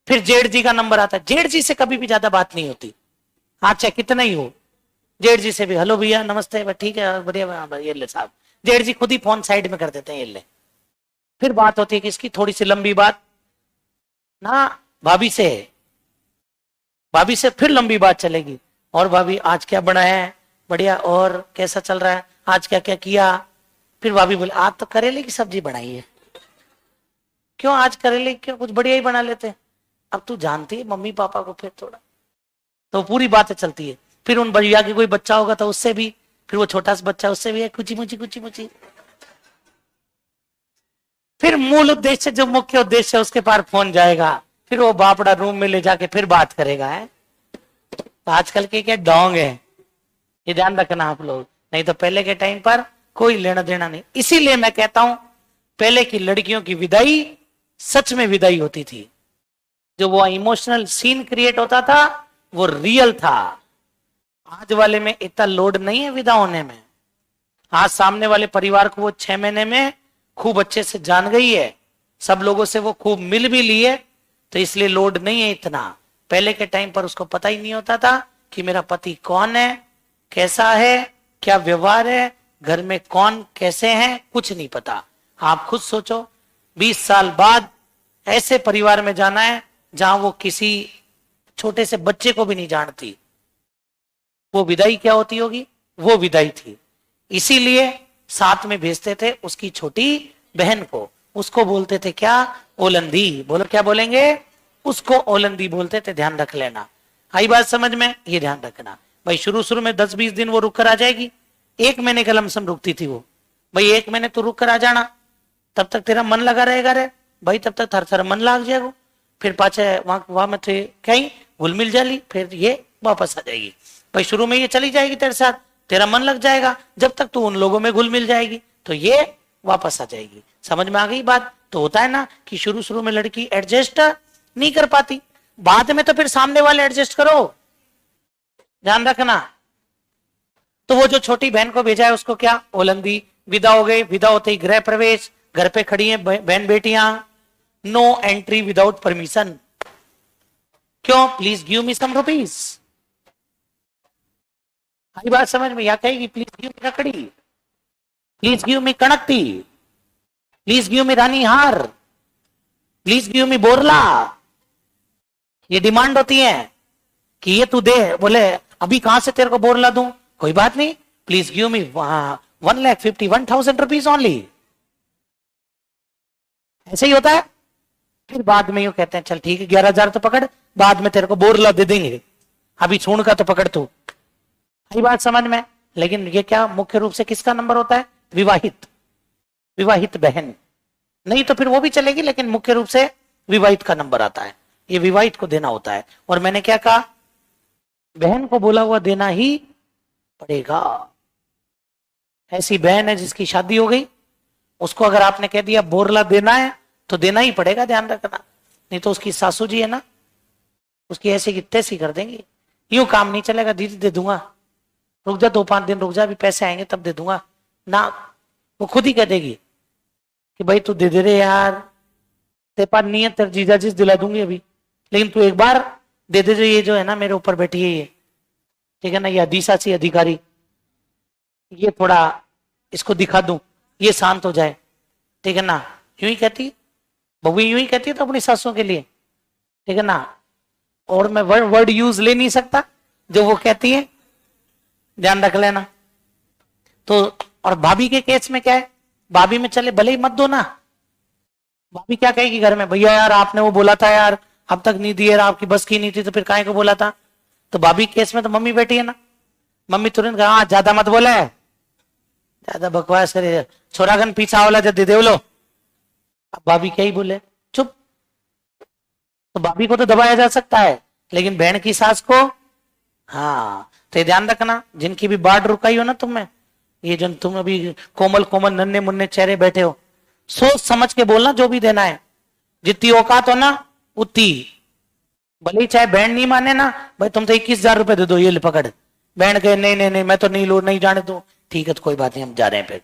फिर जेठ जी का नंबर आता है, जेठ जी से कभी भी ज्यादा बात नहीं होती, हाँ चाहे कितना ही हो, जेठ जी से भी हेलो भैया नमस्ते, ठीक है बढ़िया, ये ले साहब, जेठ जी खुद ही फोन साइड में कर देते हैं, ये ले। फिर बात होती है किसकी, थोड़ी सी लंबी बात ना, भाभी से, भाभी से फिर लंबी बात चलेगी, और भाभी आज क्या बनाया है, बढ़िया, और कैसा चल रहा है, आज क्या क्या किया। फिर भाभी बोले आज तो करेले की सब्जी बनाई है, क्यों आज करेले क्यों, कुछ बढ़िया ही बना लेते हैं। अब तू जानती है मम्मी पापा को, फिर थोड़ा तो पूरी बातें चलती है। फिर उन भैया की कोई बच्चा होगा तो उससे भी, फिर वो छोटा सा बच्चा उससे भी है कुची मुची कुची मुची। फिर मूल उद्देश्य जो मुख्य उद्देश्य है उसके पार फोन जाएगा, फिर वो बापड़ा रूम में ले जाके फिर बात करेगा, है तो आजकल के क्या डोंग है, ये ध्यान रखना आप लोग, नहीं तो पहले के टाइम पर कोई लेना देना नहीं। इसीलिए मैं कहता हूं पहले की लड़कियों की विदाई सच में विदाई होती थी, जो वो इमोशनल सीन क्रिएट होता था वो रियल था। आज वाले में इतना लोड नहीं है विदा होने में, आज सामने वाले परिवार को वो 6 महीने में खूब अच्छे से जान गई है, सब लोगों से वो खूब मिल भी लिए, तो इसलिए लोड नहीं है इतना। पहले के टाइम पर उसको पता ही नहीं होता था कि मेरा पति कौन है, कैसा है, क्या व्यवहार है, घर में कौन कैसे हैं, कुछ नहीं पता। आप खुद सोचो 20 साल बाद ऐसे परिवार में जाना है जहां वो किसी छोटे से बच्चे को भी नहीं जानती, वो विदाई क्या होती होगी, वो विदाई थी। इसीलिए साथ में भेजते थे उसकी छोटी बहन को, उसको बोलते थे क्या, ओलंदी, बोलो क्या बोलेंगे, उसको ओलंदी बोलते थे, ध्यान रख लेना। आई बात समझ में, ये ध्यान रखना भाई। शुरू शुरू में 10-20 दिन वो रुक कर आ जाएगी, 1 महीने का लमसम रुकती थी वो, भाई 1 महीने तो रुक कर आ जाना, तब तक तेरा मन लगा रहेगा रे भाई, तब तक थर मन लाग जाएगा, फिर पाचे वहां में थे कहीं घुल मिल जाली, फिर ये वापस आ जाएगी। भाई शुरू में ये चली जाएगी तेरे साथ, तेरा मन लग जाएगा, जब तक तू उन लोगों में घुल मिल जाएगी तो ये वापस आ जाएगी। समझ में आ गई बात? तो होता है ना कि शुरू शुरू में लड़की एडजस्ट नहीं कर पाती, बाद में तो फिर सामने वाले एडजस्ट करो, ध्यान रखना। तो वो जो छोटी बहन को भेजा है उसको क्या, ओलंदी, विदा हो गए, विदा होते ही गृह प्रवेश, घर पे खड़ी हैं बहन बेटियां, नो एंट्री विदाउट परमिशन, क्यों, please give me some rupees. आई बात समझ में? या कहेगी प्लीज गिव मी रकड़ी, प्लीज गिव मी कणकती, प्लीज गिव मी रानी हार, प्लीज गिव मी बोरला। ये डिमांड होती है कि ये तू दे, बोले अभी कहां से तेरे को बोरला दूं, कोई बात नहीं, please give me 1,51,000 rupees only, ऐसे ही होता है। फिर बाद में यूं कहते हैं चल ठीक है 11,000 तो पकड़, बाद में तेरे को बोरला दे देंगे, अभी छूण का तो पकड़ तू। यही बात समझ में? लेकिन ये क्या मुख्य रूप से किसका नंबर होता है, विवाहित, विवाहित बहन, नहीं तो फिर वो भी चलेगी, लेकिन मुख्य रूप से विवाहित का नंबर आता है। ये विवाहित को देना होता है। और मैंने क्या कहा, बहन को बोला हुआ देना ही पड़ेगा। ऐसी बहन है जिसकी शादी हो गई, उसको अगर आपने कह दिया बोरला देना है तो देना ही पड़ेगा, ध्यान रखना। नहीं तो उसकी सासू जी है ना, उसकी ऐसी की तैसी कर देंगी। यूं काम नहीं चलेगा, दीदी दे दूंगा, रुक जा 2-5 दिन रुक जा, अभी पैसे आएंगे तब दे दूंगा ना। वो खुद ही कह देगी कि भाई तू दे दे रे यार, तेरे पास नहीं है, तेरे जीजा जी दिला दूंगी अभी, लेकिन तू एक बार दे दे। ये जो है ना मेरे ऊपर बैठी है ये, ठीक है ना, ये अधीसा सी अधिकारी, ये थोड़ा इसको दिखा दूं, ये शांत हो जाए, ठीक है ना। यूं ही कहती बबू, यूं ही कहती है तो अपनी सासों के लिए, ठीक है ना। और मैं वर्ड यूज ले नहीं सकता जो वो कहती है, ध्यान रख लेना। तो और भाभी के केस में क्या है, भाभी में चले भले ही मत दो ना, भाभी क्या कहेगी घर में, भैया यार आपने वो बोला था यार, अब तक नहीं दिए, आपकी बस की नहीं थी तो फिर काहे को बोला था। तो भाभी केस में तो मम्मी बैठी है ना, मम्मी तुरंत कहा हाँ ज्यादा मत बोले, ज्यादा बकवास करे, छोरागन पीछा वाला जब दे दे लो। अब भाभी क्या ही बोले, चुप। तो भाभी को तो दबाया जा सकता है, लेकिन बहन की सास को, हाँ। तो ध्यान रखना, जिनकी भी बाट रुकाई हो ना तुमने, ये जो तुम अभी कोमल कोमल नन्हे मुन्ने चेहरे बैठे हो, सोच समझ के बोलना जो भी देना है, जितनी औकात हो ना उतनी। भले ही चाहे बहन नहीं माने ना, भाई तुम तो 21,000 रुपए दे दो, ये ले पकड़। बहन कहे नहीं नहीं नहीं मैं तो नहीं लो, नहीं जाने दो, ठीक है तो कोई बात नहीं हम जा रहे हैं फिर।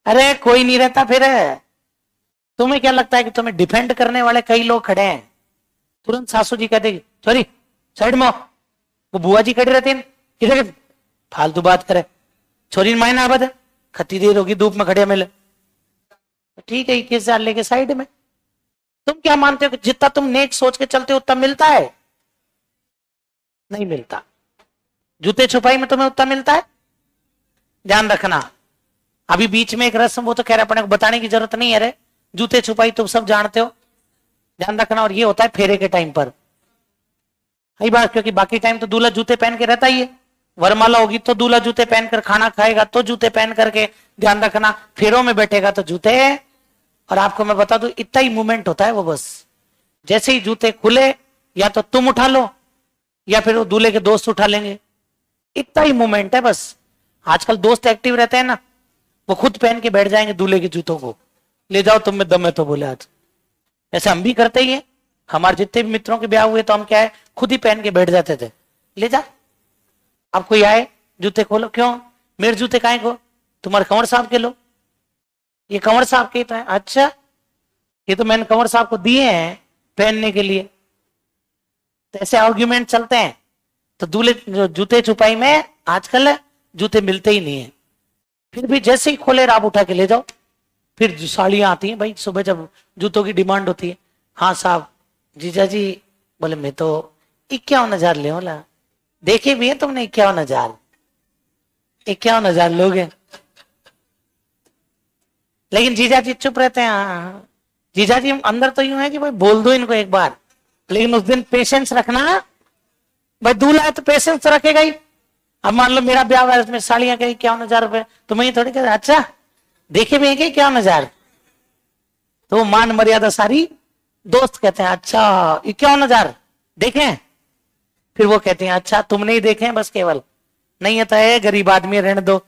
अरे कोई नहीं रहता फिर। तुम्हें क्या लगता है कि तुम्हें डिफेंड करने वाले कई लोग खड़े हैं, तुरंत सासू जी कह देगी सॉरी साइड में, वो बुआ जी खड़ी रहती है किधर, फालतू बात करे, छोरी मायना आबद खती देर होगी धूप में खड़े मिले, ठीक है 21,000 लेके साइड में। तुम क्या मानते हो कि जितना तुम नेक सोच के चलते हो उतना मिलता है? नहीं मिलता। जूते छुपाई में तुम्हें उतना मिलता है? ध्यान रखना। अभी बीच में एक रस्म, वो तो कह रहे अपने को बताने की जरूरत नहीं है रे, जूते छुपाई तुम सब जानते हो, ध्यान रखना। और ये होता है फेरे के टाइम पर, सही बात, क्योंकि बाकी टाइम तो दूल्हा जूते पहन के रहता ही है। वरमाला होगी तो दूल्हा जूते पहनकर, खाना खाएगा तो जूते पहन करके, ध्यान रखना। फेरों में बैठेगा तो जूते। और आपको मैं बता दूं इतना ही मूवमेंट होता है वो, बस जैसे ही जूते खुले या तो तुम उठा लो या फिर वो दूल्हे के दोस्त उठा लेंगे, इतना ही मूवमेंट है बस। आजकल दोस्त एक्टिव रहते हैं ना, वो खुद पहन के बैठ जाएंगे दूल्हे के जूतों को, ले जाओ तुम में दम है तो बोले आज। ऐसे हम भी करते ही है, हमारे जितने भी मित्रों के ब्याह हुए तो हम क्या है खुद ही पहन के बैठ जाते थे, ले जा। अब कोई आए जूते खोलो, क्यों मेरे जूते काहे को, तुम्हारे कंवर साहब के लो, ये कंवर साहब के तो है। अच्छा ये तो मैंने कंवर साहब को दिए हैं पहनने के लिए। तो ऐसे आर्ग्यूमेंट चलते हैं। तो दूल्हे जो जूते छुपाई में आजकल जूते मिलते ही नहीं है, फिर भी जैसे ही खोले आप उठा के ले जाओ। फिर साड़ियां आती हैं भाई, सुबह जब जूतों की डिमांड होती है, हाँ साहब जीजा जी, बोले मैं तो 51,000 ले बोला, देखे भी है तुमने 51,000, 51,000 लोग हैं। लेकिन जीजा जी चुप रहते हैं। हाँ जीजा जी अंदर तो यूं है कि भाई बोल दो इनको एक बार, लेकिन उस दिन पेशेंस रखना भाई, दूल्हा है तो पेशेंस तो रखेगा ही। अब मान लो मेरा ब्याह हुआ इसमें साड़ियां कहीं 51,000 रुपए, तो मैं थोड़ी कहता अच्छा देखे भी है कि 51,000, तो वो मान मर्यादा सारी दोस्त कहते हैं अच्छा 51,000 देखें, फिर वो कहते हैं अच्छा तुमने ही देखे हैं बस केवल, नहीं है तो है गरीब आदमी रहने दो।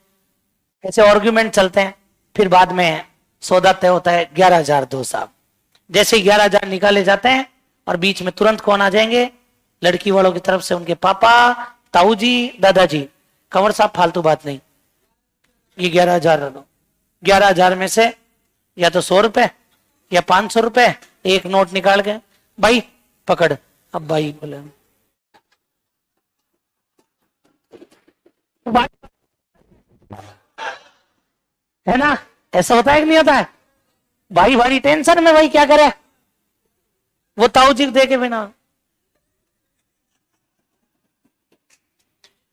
ऐसे आर्ग्यूमेंट चलते हैं। फिर बाद में सौदा तय होता है 11,000 दो साहब। जैसे 11,000 निकाले जाते हैं और बीच में तुरंत कौन आ जाएंगे, लड़की वालों की तरफ से उनके पापा, ताऊ जी, दादाजी। कंवर साहब फालतू बात नहीं, ये 11,000 रख दो। 11,000 में से या तो 100 रुपए या 500 रुपए, एक नोट निकाल के भाई पकड़। अब भाई बोले है ना, ऐसा होता है कि नहीं होता है? भाई बड़ी टेंशन में, भाई क्या करे, वो ताऊ जी दे के बिना।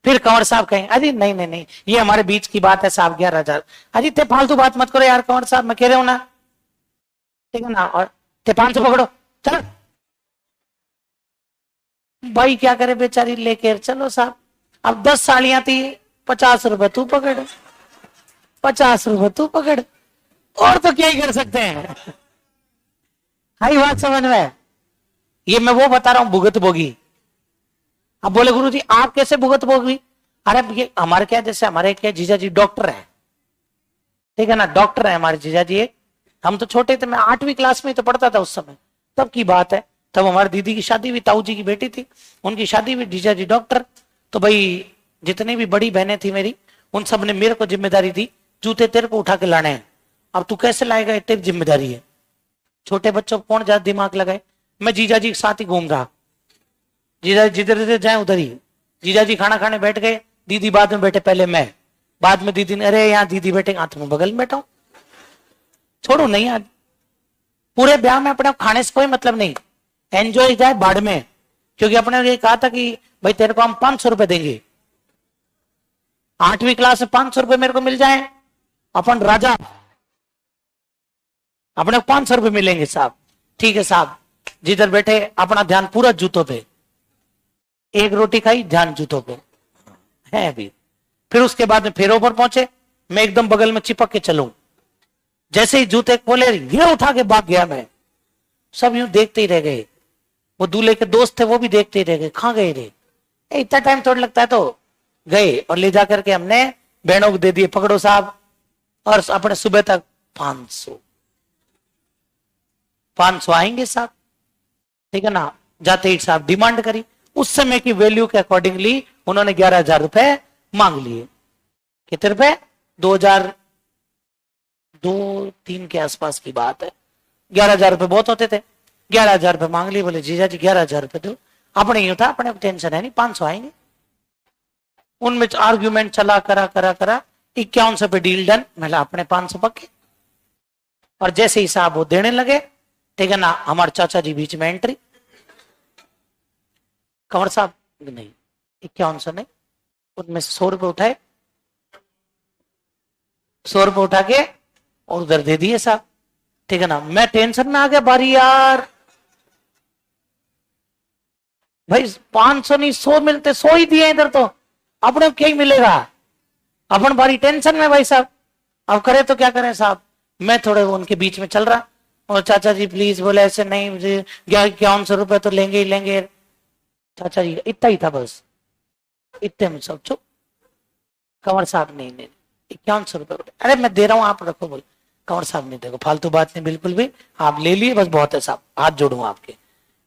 फिर कंवर साहब कहें अरे नहीं नहीं नहीं ये हमारे बीच की बात है साहब, 11,000। अरे ते फालतू बात मत करो यार कंवर साहब, मैं कह रहा हूं ना, ठीक है ना। और ते 500 पकड़ो चलो। भाई क्या करे बेचारी लेकर चलो साहब। अब 10 साड़ियां थी, 50 रुपए तू पकड़, 50 रुपए तू पकड़, और तो क्या ही कर सकते हैं। आई बात समझ में? ये मैं वो बता रहा हूं भुगत भोगी। अब बोले गुरु जी आप कैसे भुगत भोगी? अरे ये हमारे क्या, जैसे हमारे क्या जीजा जी डॉक्टर है, ठीक है ना, डॉक्टर है हमारे जीजा जी। हम तो छोटे थे, मैं 8वीं क्लास में तो पढ़ता था उस समय, तब की बात है। तब हमारी दीदी की शादी हुई, ताऊ जी की बेटी थी, उनकी शादी हुई, जीजा जी डॉक्टर। तो भाई जितनी भी बड़ी बहनें थी मेरी, उन सब ने मेरे को जिम्मेदारी दी, जूते तेरे को उठा के लाने हैं। अब तू कैसे लाएगा, तेरी जिम्मेदारी है। छोटे बच्चों को कौन ज्यादा दिमाग लगाए। मैं जीजा जी के साथ ही घूम रहा, जीजा जी जिधर जिधर जाए उधर ही। जीजा जी खाना खाने बैठ गए, दीदी बाद में बैठे, पहले मैं, बाद में दीदी ने, अरे यहाँ दीदी बैठे, हाथ में बगल में बैठा हूं, छोड़ो नहीं आज। पूरे ब्याह में अपने खाने से कोई मतलब नहीं, एंजॉय जाए बाढ़ में। क्योंकि अपने ये कहा था कि भाई तेरे को हम 500 रुपए देंगे, 8वीं क्लास में 500 रुपए मेरे को मिल जाए, अपन राजा, अपने 500 रुपए मिलेंगे साहब। ठीक है साहब, जिधर बैठे अपना ध्यान पूरा जूतों पे, एक रोटी खाई ध्यान जूतों पे है अभी। फिर उसके बाद में फेरों पर पहुंचे, मैं एकदम बगल में चिपक के चलूं, जैसे ही जूते खोले ये उठा के भाग गया मैं। सब यूं देखते ही रह गए, वो दूल्हे के दोस्त थे वो भी देखते ही रह गए, कहां गए रे, इतना टाइम थोड़ा लगता है। तो गए और ले जाकर के हमने बहनों को दे दिए, पकड़ो साहब। और अपने सुबह तक 500 आएंगे साहब, ठीक है ना। जाते ही साहब डिमांड करी, उस समय की वैल्यू के अकॉर्डिंगली उन्होंने 11,000 रुपए मांग लिए। कितने रुपए? 2002-3 के आसपास की बात है। 11,000 रुपए बहुत होते थे, 11,000 रुपए मांग लिए। बोले जीजा जी 11,000 रुपए दो। अपने ही था, अपने टेंशन है नहीं, 500 आएंगे। उनमें आर्ग्यूमेंट चला, करा करा करा 5100 पे डील डन। मैं अपने 500 पक्के। और जैसे ही साहब वो देने लगे, ठीक है ना, हमारे चाचा जी बीच में एंट्री, कंवर साहब नहीं 5100 नहीं, उनमें 100 रुपए उठाए, 100 रुपए उठा के और उधर दे दिए साहब, ठीक है ना। मैं टेंशन में आ गया, बारी यार भाई 500 नहीं 100 मिलते, 100 ही दिए इधर, तो अपने क्या ही मिलेगा। अपन बारी टेंशन में भाई साहब, अब करे तो क्या करें साहब। मैं थोड़े उनके बीच में चल रहा, और चाचा जी प्लीज, बोले ऐसे नहीं, मुझे 5100 रुपए तो लेंगे ही लेंगे। चाचा जी इतना ही था बस, इतने में सब चुप। कंवर साहब नहीं नहीं 5100 रुपए, अरे मैं दे रहा हूँ आप रखो। बोले कंवर साहब नहीं, देखो फालतू बात नहीं बिल्कुल भी, आप ले लिए बस बहुत है साहब, हाथ जोड़ू आपके।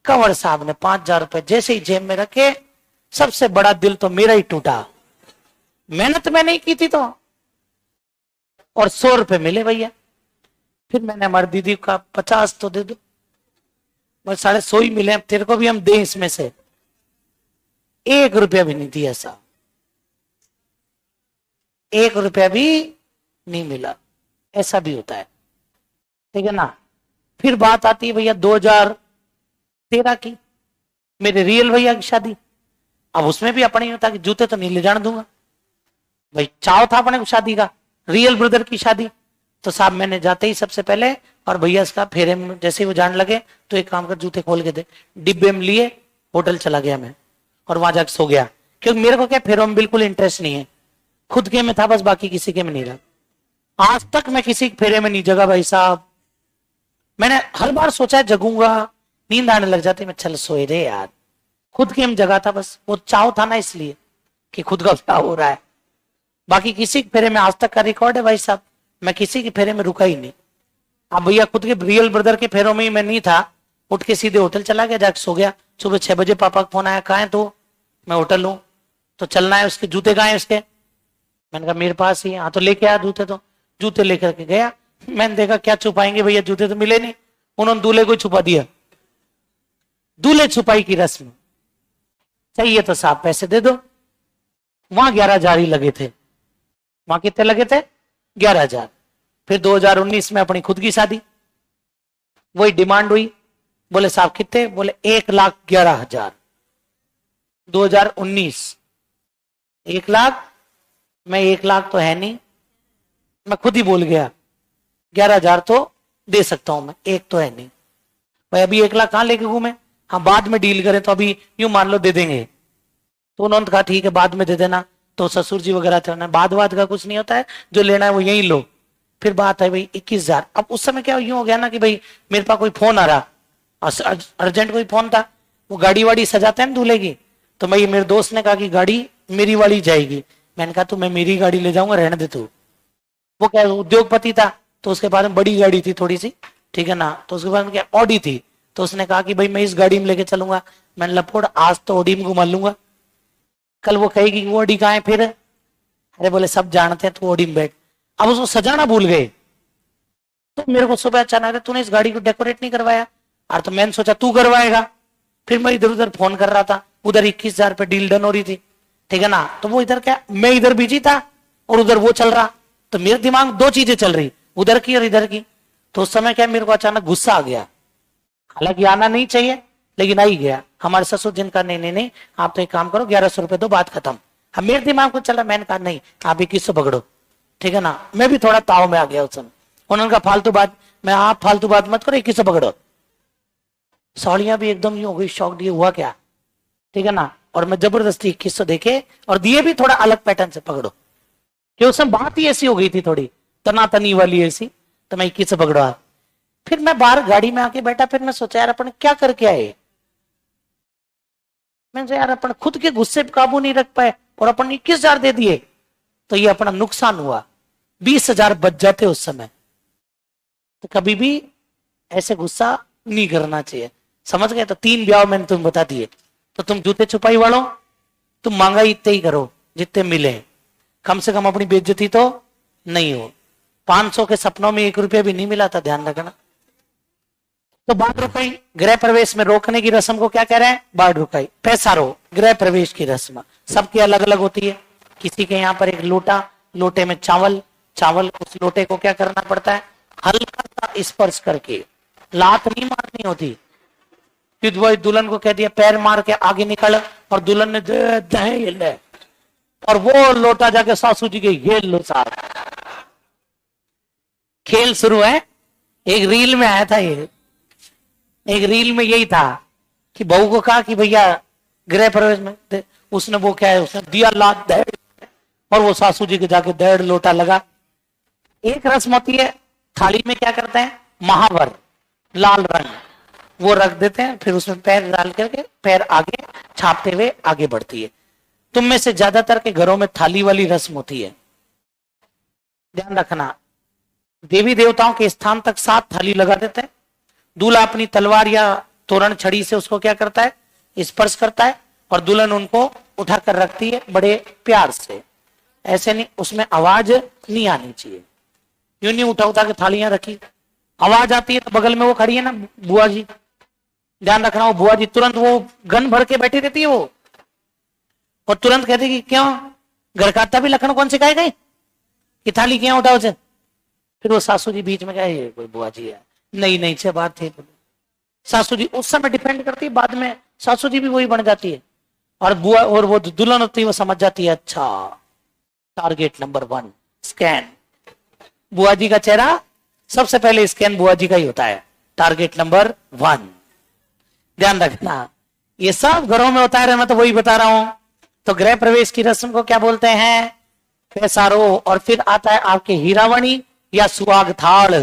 कंवर साहब ने 5,000 रुपए जैसे ही जेब में रखे, सबसे बड़ा दिल तो मेरा ही टूटा। मेहनत मैं नहीं की थी तो, और 100 रुपए मिले भैया। फिर मैंने हमारी दीदी का 50 तो दे दो, बस 150 ही मिले, अब तेरे को भी हम दे इसमें से। 1 रुपया भी नहीं दिया साहब, 1 रुपया भी नहीं मिला। ऐसा भी होता है, ठीक है ना। फिर बात आती है भैया 2013 की, मेरे रियल भैया की शादी। अब उसमें भी अपने होता कि जूते तो नहीं ले जाने दूंगा भाई, चाव था अपने को शादी का, रियल ब्रदर की शादी। तो साहब मैंने जाते ही सबसे पहले, और भैया इसका फेरे में जैसे ही वो जाने लगे, तो एक काम कर जूते खोल के दे, डिब्बे में लिए होटल चला गया मैं, और वहां जाकर सो गया। क्योंकि मेरे को क्या फेरों में बिल्कुल इंटरेस्ट नहीं है, खुद के में था बस, बाकी किसी के में नहीं रहा। आज तक मैं किसी के फेरे में नहीं जगा भाई साहब। मैंने हर बार सोचा है जगूंगा, नींद आने लग जाती, मैं चल सोए रे यार, खुद के में जगा था बस, वो चाव था ना इसलिए कि खुद का क्या हो रहा है। बाकी किसी के फेरे में आज तक का रिकॉर्ड है भाई साहब, मैं किसी के फेरे में रुका ही नहीं। अब भैया खुद के रियल ब्रदर के फेरों में ही मैं नहीं था, उठ के सीधे होटल चला गया, जाके सो गया। सुबह 6 बजे पापा का फोन आया, कहाँ है तो, मैं होटल हूँ, तो चलना है, उसके जूते कहाँ है उसके। मैंने कहा मेरे पास ही। हाँ तो लेके आया जूते, तो जूते लेकर के गया। मैंने देखा क्या छुपाएंगे भैया, जूते तो मिले नहीं। उन्होंने दूल्हे को छुपा दिया, दूल्हे छुपाई की रस्म। चाहिए तो साहब पैसे दे दो। वहां 11,000 ही लगे थे, वहां कितने लगे थे? 11,000। फिर 2019 में अपनी खुद की शादी, वही डिमांड हुई। बोले साहब कितने? बोले 1,11,000। 2019 1 लाख, मैं 1 लाख तो है नहीं, मैं खुद ही बोल गया 11,000 तो दे सकता हूं मैं, एक तो है नहीं भाई। अभी 1 लाख कहां लेके घूमे, हाँ बाद में डील करें तो अभी यूं मान लो दे देंगे। तो उन्होंने कहा ठीक है बाद में दे देना। तो ससुर जी वगैरह थे, बाद का कुछ नहीं होता है, जो लेना है वो यही लो। फिर बात है भाई 21,000। अब उस समय क्या यूं हो गया ना कि भाई मेरे पास कोई फोन आ रहा, अर्जेंट कोई फोन था, वो गाड़ी वाड़ी सजाते हैं ना दूल्हे की, तो मैं, मेरे दोस्त ने कहा कि गाड़ी मेरी वाली जाएगी। मैंने कहा तू, मैं मेरी गाड़ी ले जाऊंगा, रहने दे तू। वो क्या उद्योगपति था, तो उसके पास में बड़ी गाड़ी थी थोड़ी सी, ठीक है ना, तो उसके पास में क्या ऑडी थी, तो उसने कहा कि भाई मैं इस गाड़ी में लेके चलूंगा। मैंने लपोड़, आज तो ऑडी में घुमा लूंगा, कल वो कहेगी कि वो ऑडी कहाँ है फिर। अरे बोले सब जानते हैं तू ऑडी में बैठ। अब उसको सजाना भूल गए, तो मेरे को सुबह अचानक, तूने इस गाड़ी को डेकोरेट नहीं करवाया। और तो मैंने सोचा तू करवाएगा, फिर मैं इधर उधर फोन कर रहा था, उधर 21,000 पे डील डन हो रही थी, ठीक है ना, तो वो इधर क्या, मैं इधर बिजी था और उधर वो चल रहा, तो मेरे दिमाग में दो चीजें चल रही, उधर की और इधर की। तो उस समय क्या, मेरे को अचानक गुस्सा आ गया, हालांकि आना नहीं चाहिए लेकिन आ ही गया। हमारे ससुर जिनका, नहीं नहीं नहीं, आप तो एक काम करो, 1100 रुपए दो, बात खत्म। अब मेरे दिमाग को चला, मैंने कहा नहीं आप 2100 पकड़ो, ठीक है ना, मैं भी थोड़ा ताव में आ गया उस समय। उन्होंने कहा फालतू बात, मैं आप फालतू बात मत करो, 2100 पकड़ो। साड़ियां भी एकदम यूं हो गई, शौक दिए हुआ क्या, ठीक है ना, और मैं जबरदस्ती 2100 देके, और दिए भी थोड़ा अलग पैटर्न से, पकड़ो, कि उस समय बात ही ऐसी हो गई थी थोड़ी तनातनी वाली ऐसी, तो मैं 2100 पकड़वा। फिर मैं बाहर गाड़ी में आके बैठा, फिर मैं सोचा यार अपन क्या करके आए। मैं यार अपन खुद के गुस्से पे काबू नहीं रख पाए और अपन 21,000 दे दिए, तो ये अपना नुकसान हुआ। 20,000 बच जाते उस समय। तो कभी भी ऐसे गुस्सा नहीं करना चाहिए, समझ गए। तो 3 ब्याह मैंने तुम्हें बता दिए। तो तुम जूते छुपाई वालों, तुम महंगाई इतने ही करो जितने मिले, कम से कम अपनी बेइज्जती तो नहीं हो। 500 के सपनों में 1 रुपया भी नहीं मिला था, ध्यान रखना। तो बाढ़ रुकाई, गृह प्रवेश में रोकने की रस्म को क्या कह रहे हैं, बाढ़ रुकाई। पैसा रो, गृह प्रवेश की रस्म सबकी अलग अलग होती है। किसी के यहाँ पर एक लोटा, लोटे में चावल, चावल उस लोटे को क्या करना पड़ता है, हल्का सा स्पर्श करके, लात नहीं मारनी होती। कि दुल्हन को कह दिया पैर मार के आगे निकल, और दुल्हन ने दे ले, और वो लोटा जाके सासू जी के ये लो साहब। खेल शुरू है। एक रील में आया था ये, एक रील में यही था कि बहू को कहा कि भैया गृह प्रवेश में, उसने वो क्या है, उसने दिया लात दहेड़, और वो सासू जी के जाके दहेड़ लोटा लगा। एक रस्म होती है, थाली में क्या करते हैं, महावर लाल रंग वो रख देते हैं, फिर उसमें पैर डाल करके पैर आगे छापते हुए आगे बढ़ती है। तुम में से ज्यादातर के घरों में थाली वाली रस्म होती है, ध्यान रखना। देवी देवताओं के स्थान तक 7 थाली लगा देते हैं। दूल्हा अपनी तलवार या तोरण छड़ी से उसको क्या करता है, स्पर्श करता है, और दुल्हन उनको उठाकर रखती है बड़े प्यार से। ऐसे नहीं, उसमें आवाज नहीं आनी चाहिए, यूं नहीं उठा उठा के थालियां रखी, आवाज आती है तो बगल में वो खड़ी है ना बुआ जी, ध्यान रखना, वो बुआ जी तुरंत वो गन भर के बैठी रहती है वो, और तुरंत कहती कि क्यों घर का तभी लखन कौन सिखाए गए कि थाली क्यों उठाओ से। फिर वो सासू जी बीच में गए, कोई बुआ जी है, नहीं नहीं से बात थी। सासू जी उस समय डिपेंड करती है, बाद में सासू जी भी वही बन जाती है, और बुआ और वो दुल्हन होती है वो समझ जाती है, अच्छा टारगेट नंबर 1 स्कैन। बुआ जी का चेहरा सबसे पहले स्कैन बुआ जी का ही होता है, टारगेट नंबर 1, ध्यान रखना। ये सब घरों में होता है, मैं तो वही बता रहा हूं। तो गृह प्रवेश की रस्म को क्या बोलते हैं, पैसारो। और फिर आता है आपके हीरावणी या सुहाग थाल,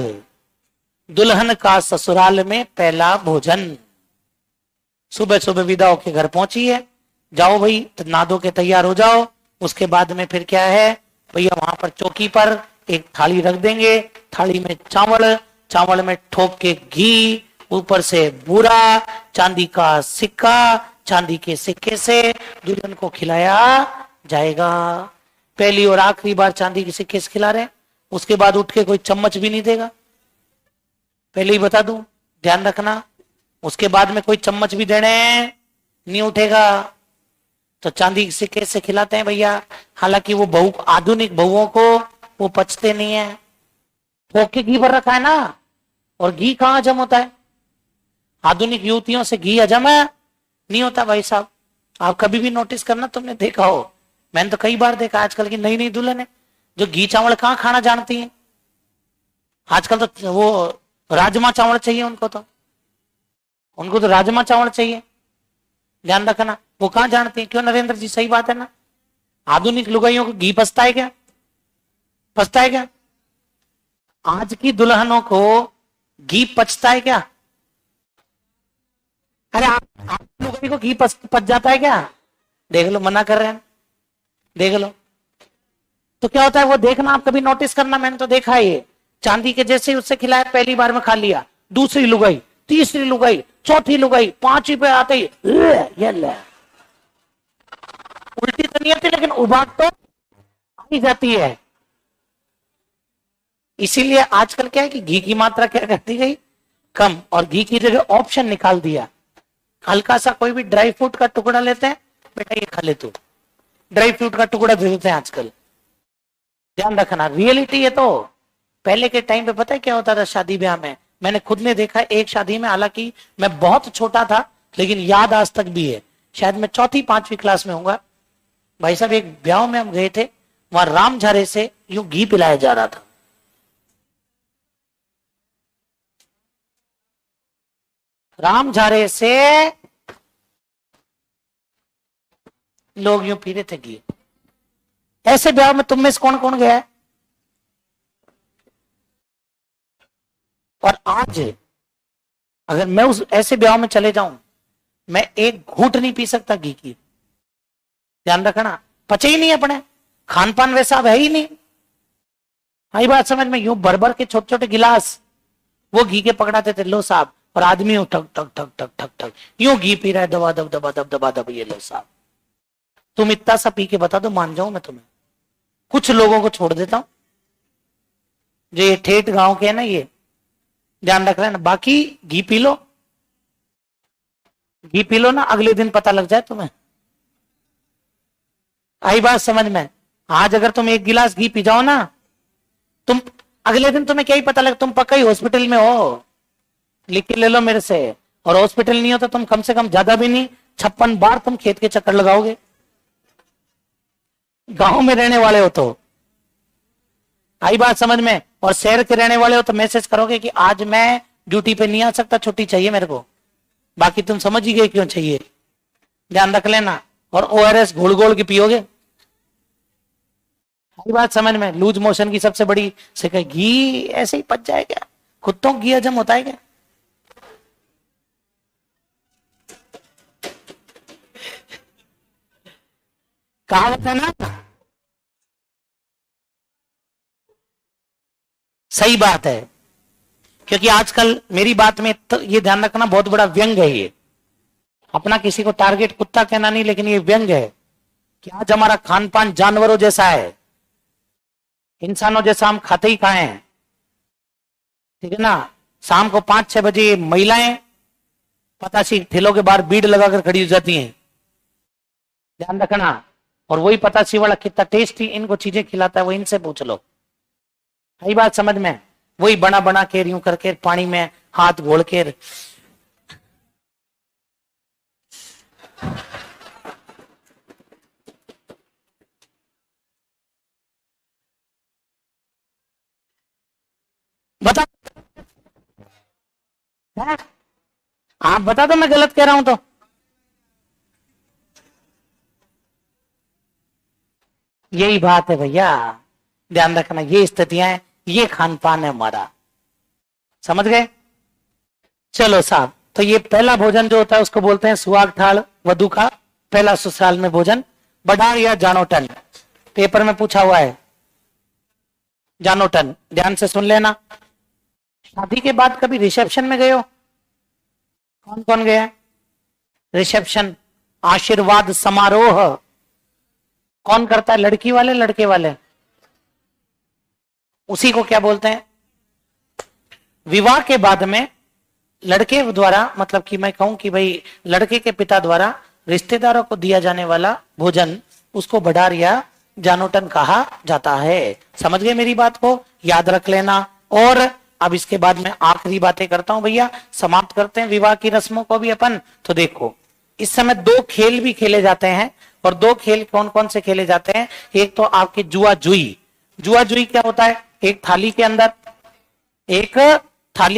दुल्हन का ससुराल में पहला भोजन। सुबह सुबह विदा होके घर पहुंची है, जाओ भाई तो नहा धो के तैयार हो जाओ। उसके बाद में फिर क्या है भैया, वहां पर चौकी पर एक थाली रख देंगे, थाली में चावल, चावल में ठोक के घी, ऊपर से बूरा, चांदी का सिक्का, चांदी के सिक्के से दुल्हन को खिलाया जाएगा। पहली और आखिरी बार चांदी के सिक्के से खिला रहे हैं, उसके बाद उठ के कोई चम्मच भी नहीं देगा, पहले ही बता दूं, ध्यान रखना। उसके बाद में कोई चम्मच भी देने नहीं उठेगा। तो चांदी के सिक्के से खिलाते हैं भैया। हालांकि वो बहू, आधुनिक बहुओं को वो पचते नहीं है, ठोक के घी भर रखा है ना, और घी कहां हजम होता है, आधुनिक युवतियों से घी हजम है नहीं होता भाई साहब। आप कभी भी नोटिस करना, तुमने देखा हो, मैंने तो कई बार देखा, आजकल की नई नई दुल्हन है जो घी चावल कहां खाना जानती है। आजकल तो वो राजमा चावल चाहिए उनको, तो उनको तो राजमा चावल चाहिए, ध्यान रखना। वो कहां जानती है, क्यों नरेंद्र जी, सही बात है ना। आधुनिक लुगाइयों को घी पछता है क्या, पछता है क्या? आज की दुल्हनों को घी पचता है क्या? अरे आप लुगाई को घी पच जाता है क्या? देख लो, मना कर रहे हैं, देख लो। तो क्या होता है वो देखना, आप कभी नोटिस करना, मैंने तो देखा है ये। चांदी के जैसे ही उससे खिलाया, पहली बार में खा लिया, दूसरी लुगाई, तीसरी लुगाई, चौथी लुगाई, 5 पे आते ही ये ले। उल्टी तो नहीं आती, लेकिन उबाक तो आई जाती है। इसीलिए आजकल क्या है कि घी की मात्रा क्या करती गई, कम, और घी की जगह ऑप्शन निकाल दिया। हल्का सा कोई भी ड्राई फ्रूट का टुकड़ा लेते हैं, बेटा ये खा ले तू, ड्राई फ्रूट का टुकड़ा दे देते हैं आजकल। ध्यान रखना, रियलिटी है। तो पहले के टाइम पे पता है क्या होता था शादी ब्याह में? मैंने खुद ने देखा एक शादी में, हालांकि मैं बहुत छोटा था, लेकिन याद आज तक भी है। शायद मैं 4th-5वीं क्लास में होऊंगा। भाई साहब एक ब्याह में हम गए थे, वहां राम झारे से यूं घी पिलाया जा रहा था। राम झारे से लोग यूं पी रहे थे घी। ऐसे ब्याह में तुम में से कौन कौन गया है? और आज अगर मैं उस ऐसे ब्याह में चले जाऊं, मैं एक घूंट नहीं पी सकता घी की। ध्यान रखना, पचे ही नहीं अपने, खान पान वैसा अब है ही नहीं। आई बात समझ में? यूं भर भर के छोटे छोटे गिलास वो घी के पकड़ाते थे, लो साहब, और आदमी यूं ठक ठक ठक ठक ठक ठक यूं घी पी रहा है, दबा दब दबा दब दबा दब, ये लो साहब। तुम इतना सा पी के बता दो, मान जाऊं मैं तुम्हें। कुछ लोगों को छोड़ देता हूं जो ये ठेठ गांव के है ना, ये ध्यान रख रहे हैं ना। बाकी घी पी लो, घी पी लो ना, अगले दिन पता लग जाए तुम्हें। आई बात समझ में? आज अगर तुम एक गिलास घी पी जाओ ना, तुम अगले दिन तुम्हें क्या ही पता लगे, तुम पक्का ही हॉस्पिटल में हो। लिख के ले लो मेरे से। और हॉस्पिटल नहीं हो तो तुम कम से कम, ज्यादा भी नहीं, 56 बार तुम खेत के चक्कर लगाओगे, गांव में रहने वाले हो तो। आई बात समझ में? और शहर के रहने वाले हो तो मैसेज करोगे कि आज मैं ड्यूटी पे नहीं आ सकता, छुट्टी चाहिए मेरे को। बाकी तुम समझ ही गए क्यों चाहिए, ध्यान रख लेना। और ORS घोल घोल के पियोगे। आई बात समझ में? लूज मोशन की सबसे बड़ी शिकायत, घी ऐसे ही पच जाएगा, कुत्तों घी हजम होता है क्या? कहावत है ना। सही बात है, क्योंकि आजकल मेरी बात में तो ये ध्यान रखना, बहुत बड़ा व्यंग है ये। अपना किसी को टारगेट कुत्ता कहना नहीं, लेकिन ये व्यंग है कि आज हमारा खान पान जानवरों जैसा है, इंसानों जैसा हम खाते ही खाए हैं। ठीक है ना? शाम को 5-6 बजे महिलाएं पतासी ठेलों के बाहर भीड़ लगाकर खड़ी हो जाती हैं, ध्यान रखना। और वही पतासी वाला कितना टेस्टी इनको चीजें खिलाता है, वो इनसे पूछ लो। सही बात समझ में? वही बना बना के यूं करके पानी में हाथ घोल के, बता। आप बता दो मैं गलत कह रहा हूं तो। यही बात है भैया, ध्यान रखना, ये स्थितियां हैं, ये खान पान है हमारा। समझ गए? चलो साहब, तो ये पहला भोजन जो होता है उसको बोलते हैं सुहाग ठाल वधु का पहला ससुराल में भोजन, बडार या जानोटन। पेपर में पूछा हुआ है जानोटन, ध्यान से सुन लेना। शादी के बाद कभी रिसेप्शन में गए हो? कौन कौन गया? रिसेप्शन, आशीर्वाद समारोह कौन करता है? लड़की वाले लड़के वाले? उसी को क्या बोलते हैं? विवाह के बाद में लड़के द्वारा, मतलब कि मैं कहूं कि भाई लड़के के पिता द्वारा रिश्तेदारों को दिया जाने वाला भोजन, उसको बडार या जानोटन कहा जाता है। समझ गए मेरी बात को? याद रख लेना। और अब इसके बाद मैं आखिरी बातें करता हूं भैया, समाप्त करते हैं विवाह की रस्मों को भी अपन। तो देखो, इस समय 2 खेल भी खेले जाते हैं, और 2 खेल कौन कौन से खेले जाते हैं? एक तो आपके जुआ जुई। जुआ जुई क्या होता है? एक थाली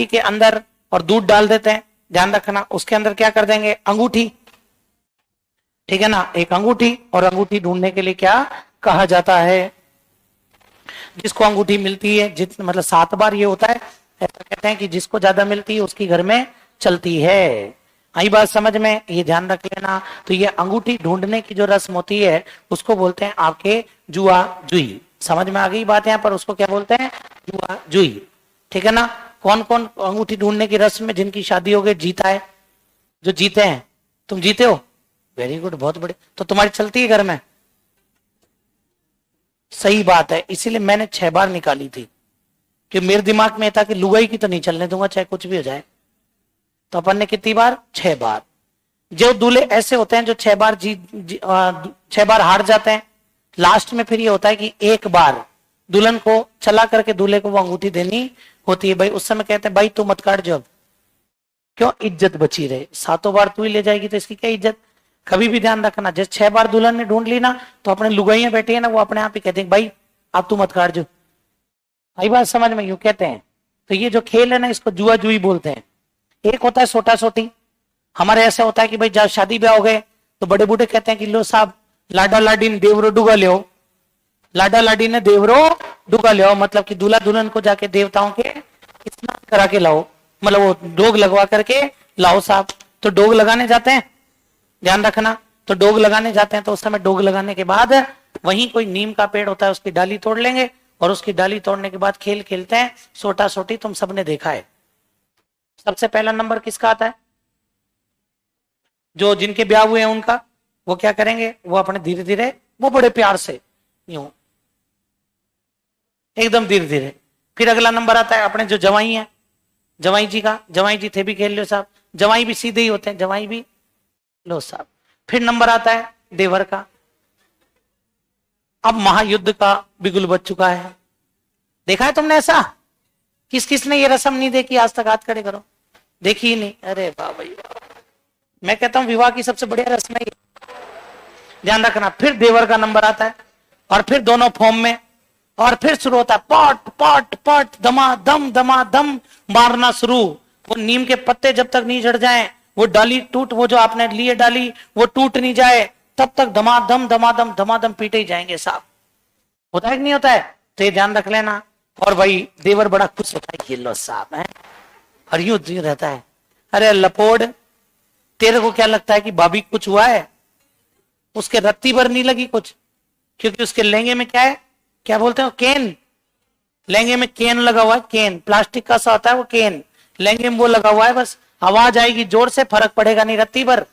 के अंदर और दूध डाल देते हैं, ध्यान रखना। उसके अंदर क्या कर देंगे? अंगूठी, ठीक है ना, एक अंगूठी। और अंगूठी ढूंढने के लिए क्या कहा जाता है? जिसको अंगूठी मिलती है, जितने मतलब 7 बार ये होता है, ऐसा कहते हैं कि जिसको ज्यादा मिलती है उसकी घर में चलती है। आई बात समझ में, ये ध्यान रख लेना। तो ये अंगूठी ढूंढने की जो रस्म होती है उसको बोलते हैं आपके जुआ जुई। समझ में आ गई बात यहाँ पर, उसको क्या बोलते हैं? जुआ जुई। ठीक है ना। कौन कौन अंगूठी ढूंढने की रस्म में जिनकी शादी हो गई जीता है? जो जीते हैं, तुम जीते हो, वेरी गुड, बहुत बड़े। तो तुम्हारी चलती है घर में? सही बात है, इसीलिए मैंने 6 बार निकाली थी कि मेरे दिमाग में था कि लुगाई की तो नहीं चलने दूंगा चाहे कुछ भी हो जाए। तो अपन ने कितनी बार? 6 बार। जो दूल्हे ऐसे होते हैं जो 6 बार 6 बार हार जाते हैं, लास्ट में फिर ये होता है कि एक बार दुल्हन को चला करके दूल्हे को वो अंगूठी देनी होती है। भाई उस समय कहते हैं भाई तू मत काट जब, क्यों? इज्जत बची रहे। 7 बार तू ही ले जाएगी तो इसकी क्या इज्जत? कभी भी ध्यान रखना, जैसे 6 बार दुल्हन ने ढूंढ ली ना, तो अपने लुगाइयां बैठी है ना, वो अपने आप ही कहते हैं भाई अब तू मत काट जो। आई बात समझ में? यूं कहते हैं। तो ये जो खेल है ना, इसको जुआ जुई बोलते हैं। एक होता है सोटा सोटी। हमारे ऐसा होता है कि भाई जब शादी ब्याह हो गए तो बड़े बूढ़े कहते हैं कि लो साहब लाडा लाडी ने देवरो डुगा ले, लाडा लाडी ने देवरो डुगा ले, मतलब कि दूल्हा दुल्हन को जाके देवताओं के स्नान करा के लाओ, मतलब वो डोग लगवा करके लाओ साहब। तो डोग लगाने जाते हैं, ध्यान रखना। तो डोग लगाने जाते हैं तो उस समय डोग लगाने के बाद वहीं कोई नीम का पेड़ होता है उसकी डाली तोड़ लेंगे, और उसकी डाली तोड़ने के बाद खेल खेलते हैं सोटा सोटी। तुम सबने देखा है। सबसे पहला नंबर किसका आता है? जो जिनके ब्याह हुए हैं उनका। वो क्या करेंगे? वो अपने धीरे धीरे, वो बड़े प्यार से यूं एकदम धीरे धीरे। फिर अगला नंबर आता है अपने जो जवाई है, जवाई जी का। जवाई जी थे भी खेल लो साहब, जवाई भी सीधे ही होते हैं, जवाई भी लो साहब। फिर नंबर आता है देवर का। अब महायुद्ध का बिगुल बज चुका है। देखा है तुमने ऐसा? किस किस ने ये रस्म नहीं देखी आज तक? हाथ खड़े करो। देखी ही नहीं? अरे वाह भाई वाह। मैं कहता हूं विवाह की सबसे बढ़िया रस्म है। ध्यान रखना। फिर देवर का नंबर आता है और फिर दोनों फॉर्म में, और फिर शुरू होता है पट पट पट दमादम मारना शुरू। वो नीम के पत्ते जब तक नहीं झड़ जाएं, वो डाली टूट, वो जो आपने लिए डाली वो टूट नहीं जाए, तब तक धमाधम पीटे ही जाएंगे साहब। होता है कि नहीं होता है? तो ये ध्यान रख लेना। और भाई देवर बड़ा खुश होता है, ये लो साहब है, और यूं रहता है। अरे लपोड़, तेरे को क्या लगता है कि भाभी कुछ हुआ है? उसके रत्ती भर नहीं लगी कुछ, क्योंकि उसके लहंगे में क्या है? क्या बोलते हैं? केन। लहंगे में केन लगा हुआ है, केन प्लास्टिक का सा होता है वो केन, लहंगे में वो लगा हुआ है। बस आवाज आएगी जोर से, फर्क पड़ेगा नहीं रत्ती भर।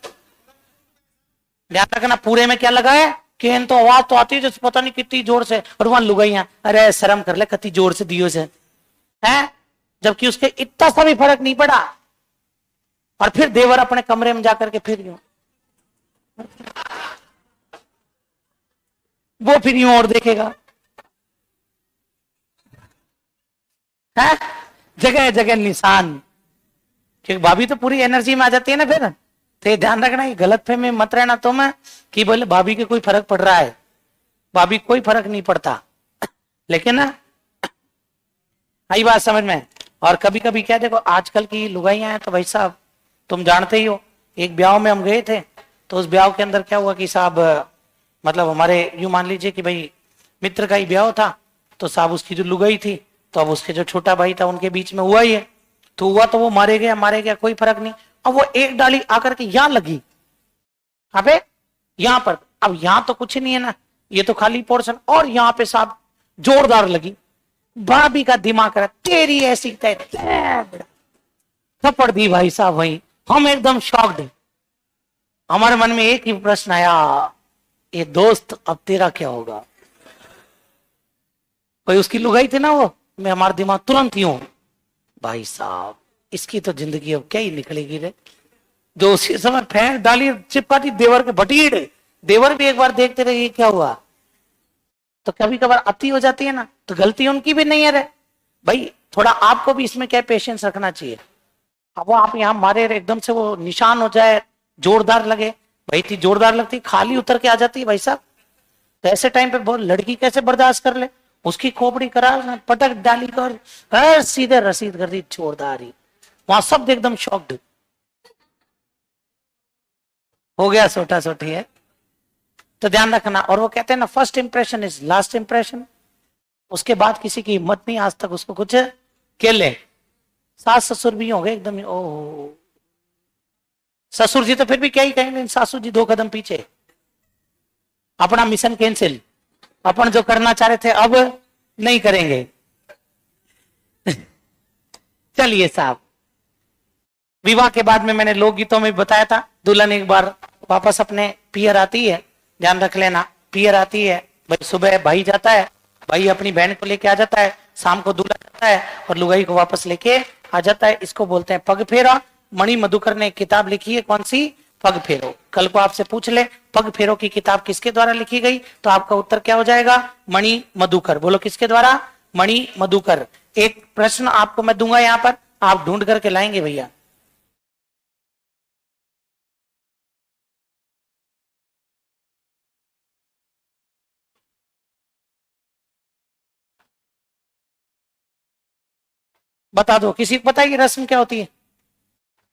ध्यान रखना। पूरे में क्या लगा है? केन। तो आवाज तो आती है जैसे पता नहीं कितनी जोर से, और वहां लुगाइयां अरे शर्म कर ले कितनी जोर से दियो से है, जबकि उसके इतना सा भी फर्क नहीं पड़ा। और फिर देवर अपने कमरे में जाकर के फिर यूं, वो फिर यूं और देखेगा है, जगह जगह निशान। क्योंकि भाभी तो पूरी एनर्जी में आ जाती है ना फिर। तो ये ध्यान रखना, ये गलत फहमी में मत रहना तुम कि बोले भाभी के कोई फर्क पड़ रहा है। भाभी कोई फर्क नहीं पड़ता, लेकिन ना आई बात समझ में। और कभी कभी क्या, देखो आजकल की लुगाइयां हैं तो भाई साहब तुम जानते ही हो। एक ब्याह में हम गए थे, तो उस ब्याह के अंदर क्या हुआ कि साहब, मतलब हमारे यूं मान लीजिए कि भाई मित्र का ही ब्याह था, तो साहब उसकी जो लुगाई थी, तो अब उसके जो छोटा भाई था उनके बीच में हुआ ही है। तो हुआ तो वो मारे गया कोई फर्क नहीं। अब वो एक डाली आकर के यहां लगी, अबे यहां पर, अब यहां तो कुछ नहीं है ना, ये तो खाली पोर्शन, और यहां पे साहब जोरदार लगी। भाभी का दिमाग रहा तेरी ऐसी थप्पड़ दी भाई साहब वही। हम एकदम शॉक्ड। हमारे मन में एक ही प्रश्न आया, ये दोस्त अब तेरा क्या होगा? कोई उसकी लुगाई थी ना वो, मैं हमारा दिमाग तुरंत यूं, भाई साहब इसकी तो जिंदगी अब क्या ही निकलेगी रे। जो उसी समय फेंक डाली चिपका दी देवर के भटीड़। देवर भी एक बार देखते रहे क्या हुआ। तो कभी कभार अति हो जाती है ना, तो गलती उनकी भी नहीं है रे भाई। थोड़ा आपको भी इसमें क्या पेशेंस रखना चाहिए। अब वो आप यहाँ मारे एकदम से वो निशान हो जाए, जोरदार लगे, भाई थी जोरदार लगती, खाली उतर के आ जाती है भाई साहब। तो ऐसे टाइम पे बहुत लड़की कैसे बर्दाश्त कर ले? उसकी खोपड़ी करा पटक डाली कर सीधे रसीद कर दी जोरदार ही। वहां सब एकदम शॉक्ड हो गया, सोटा सोटी है। तो ध्यान रखना। और वो कहते हैं ना, first impression is last impression. उसके बाद किसी की हिम्मत नहीं आज तक उसको कुछ के ले। सास ससुर भी हो गए एकदम, ओह ससुर जी तो फिर भी क्या ही कहेंगे, सासू जी 2 कदम पीछे, अपना मिशन कैंसिल, अपन जो करना चाह रहे थे अब नहीं करेंगे। चलिए साहब, विवाह के बाद में मैंने लोकगीतों में बताया था, दुल्हन एक बार वापस अपने पियर आती है, ध्यान रख लेना, पियर आती है, भाई सुबह भाई जाता है, भाई अपनी बहन को लेके आ जाता है, शाम को दूल्हा जाता है और लुगाई को वापस लेके आ जाता है। इसको बोलते हैं पग फेरा। मणि मधुकर ने किताब लिखी है, कौन सी? पग फेरो। कल को आपसे पूछ ले पग फेरो की किताब किसके द्वारा लिखी गई, तो आपका उत्तर क्या हो जाएगा? मणि मधुकर। बोलो किसके द्वारा? मणि मधुकर। एक प्रश्न आपको मैं दूंगा यहां पर, आप ढूंढ करके लाएंगे भैया। बता दो, किसी को पता है ये रस्म क्या होती है?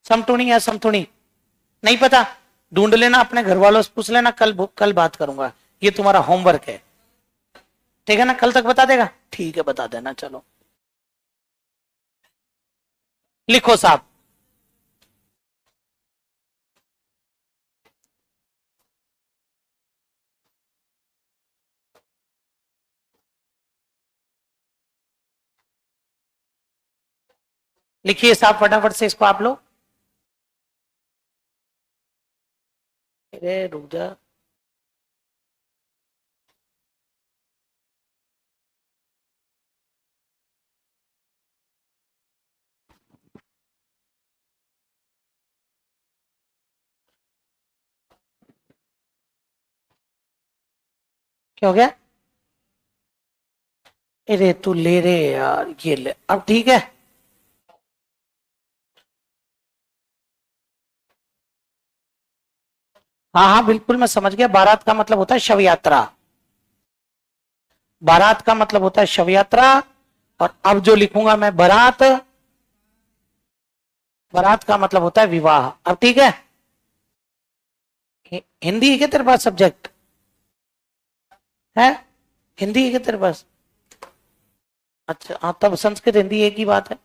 समटुणी या समथुणी? नहीं पता? ढूंढ लेना, अपने घर वालों से पूछ लेना, कल बात करूंगा, ये तुम्हारा होमवर्क है, ठीक है ना? कल तक बता देगा? ठीक है, बता देना। चलो लिखो साहब। लिखिए साहब फटाफट से इसको आप लोग। अरे रुक जा। क्या हो गया? अरे तू ले रे यार, ये ले, अब ठीक है। हाँ हाँ बिल्कुल, मैं समझ गया। बारात का मतलब होता है शव यात्रा। बारात का मतलब होता है शव यात्रा। और अब जो लिखूंगा मैं बारात, बारात का मतलब होता है विवाह। अब ठीक है? हिंदी है क्या तेरे पास सब्जेक्ट? है? हिंदी है क्या तेरे पास? अच्छा हाँ, तब संस्कृत हिंदी एक ही बात है।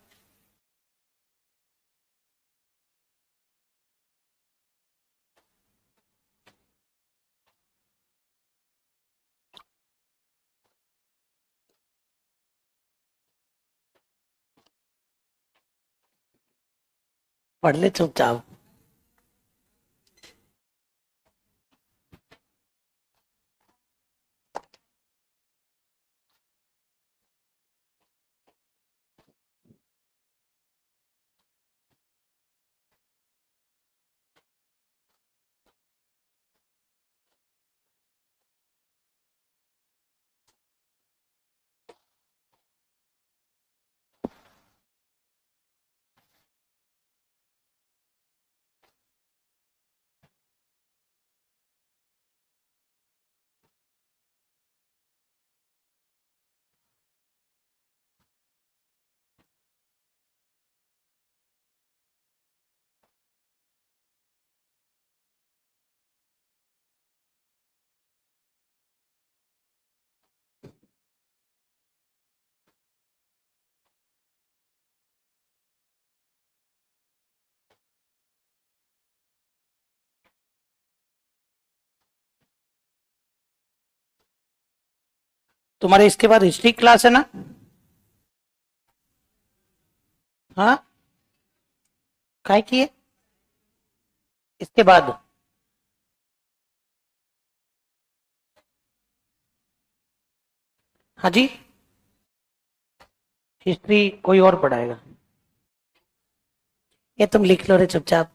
पढ़ ले चुपचाप। तुम्हारे इसके बाद हिस्ट्री क्लास है ना? हाँ, काय की है इसके बाद? हाँ जी, हिस्ट्री कोई और पढ़ाएगा। ये तुम लिख लो रे चुपचाप।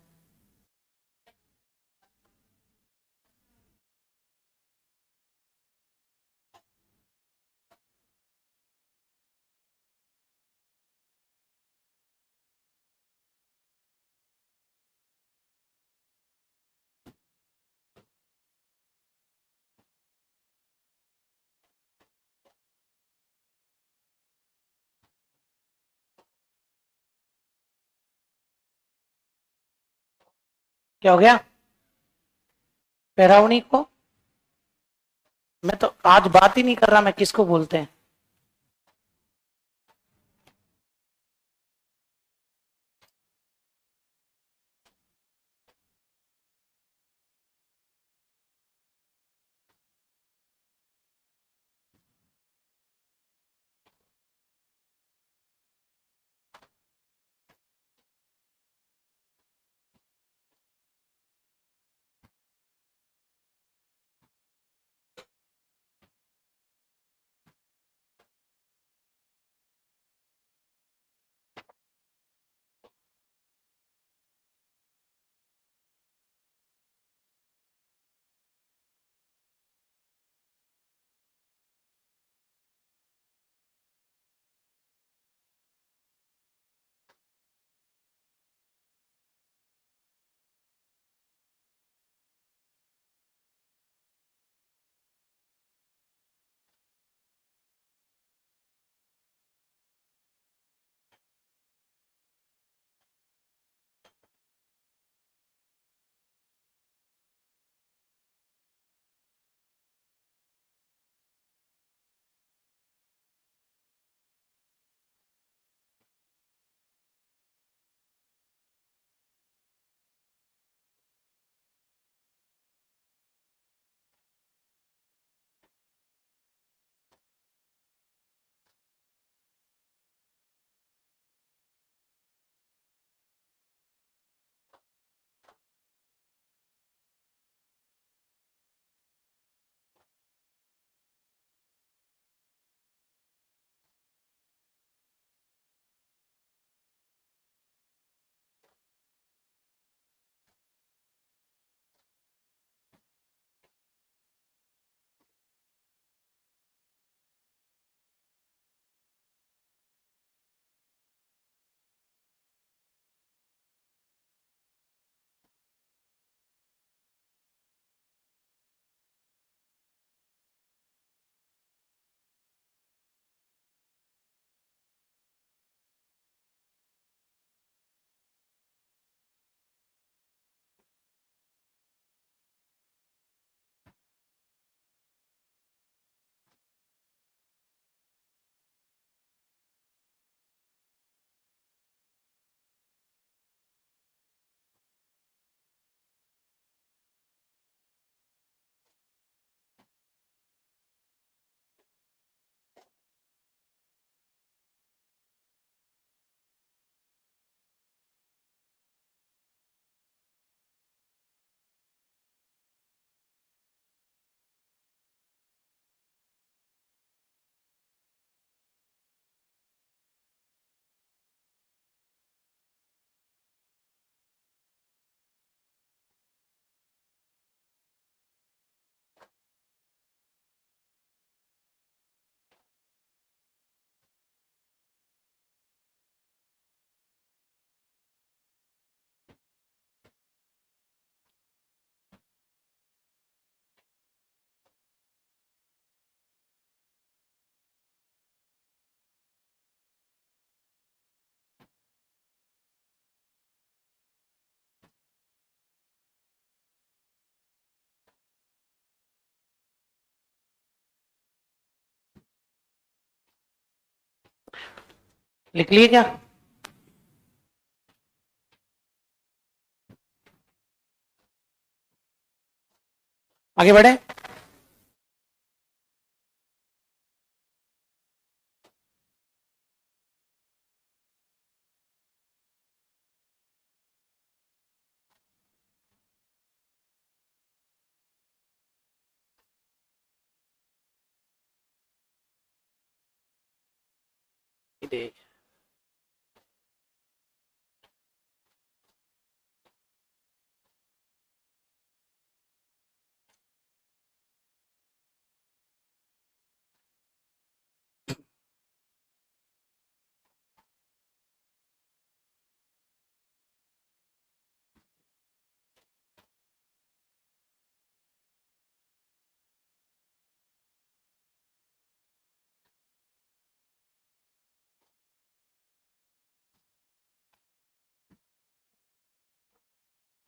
क्या हो गया? पैरावनी को? मैं तो आज बात ही नहीं कर रहा, मैं किसको बोलते हैं। लिख लिए क्या? आगे बढ़े। देख,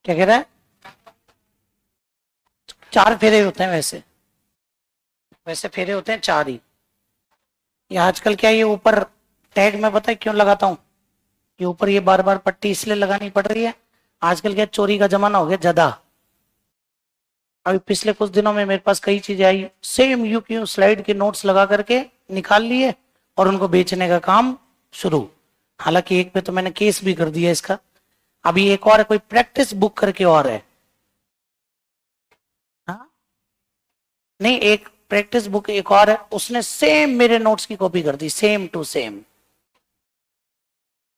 क्या कह रहा है? 4 फेरे होते हैं वैसे। वैसे फेरे होते हैं 4 ही। ये आजकल क्या, ये ऊपर टैग में पता है क्यों लगाता हूँ? ये ऊपर ये बार बार पट्टी इसलिए लगानी पड़ रही है, आजकल क्या चोरी का जमाना हो गया ज्यादा। अभी पिछले कुछ दिनों में मेरे पास कई चीजें आई, सेम यू क्यू स्लाइड के नोट्स लगा करके निकाल लिए और उनको बेचने का काम शुरू। हालांकि एक पे तो मैंने केस भी कर दिया इसका। अभी एक और है, कोई प्रैक्टिस बुक करके और है। हाँ, नहीं, एक प्रैक्टिस बुक एक और है, उसने सेम मेरे नोट्स की कॉपी कर दी, सेम टू सेम।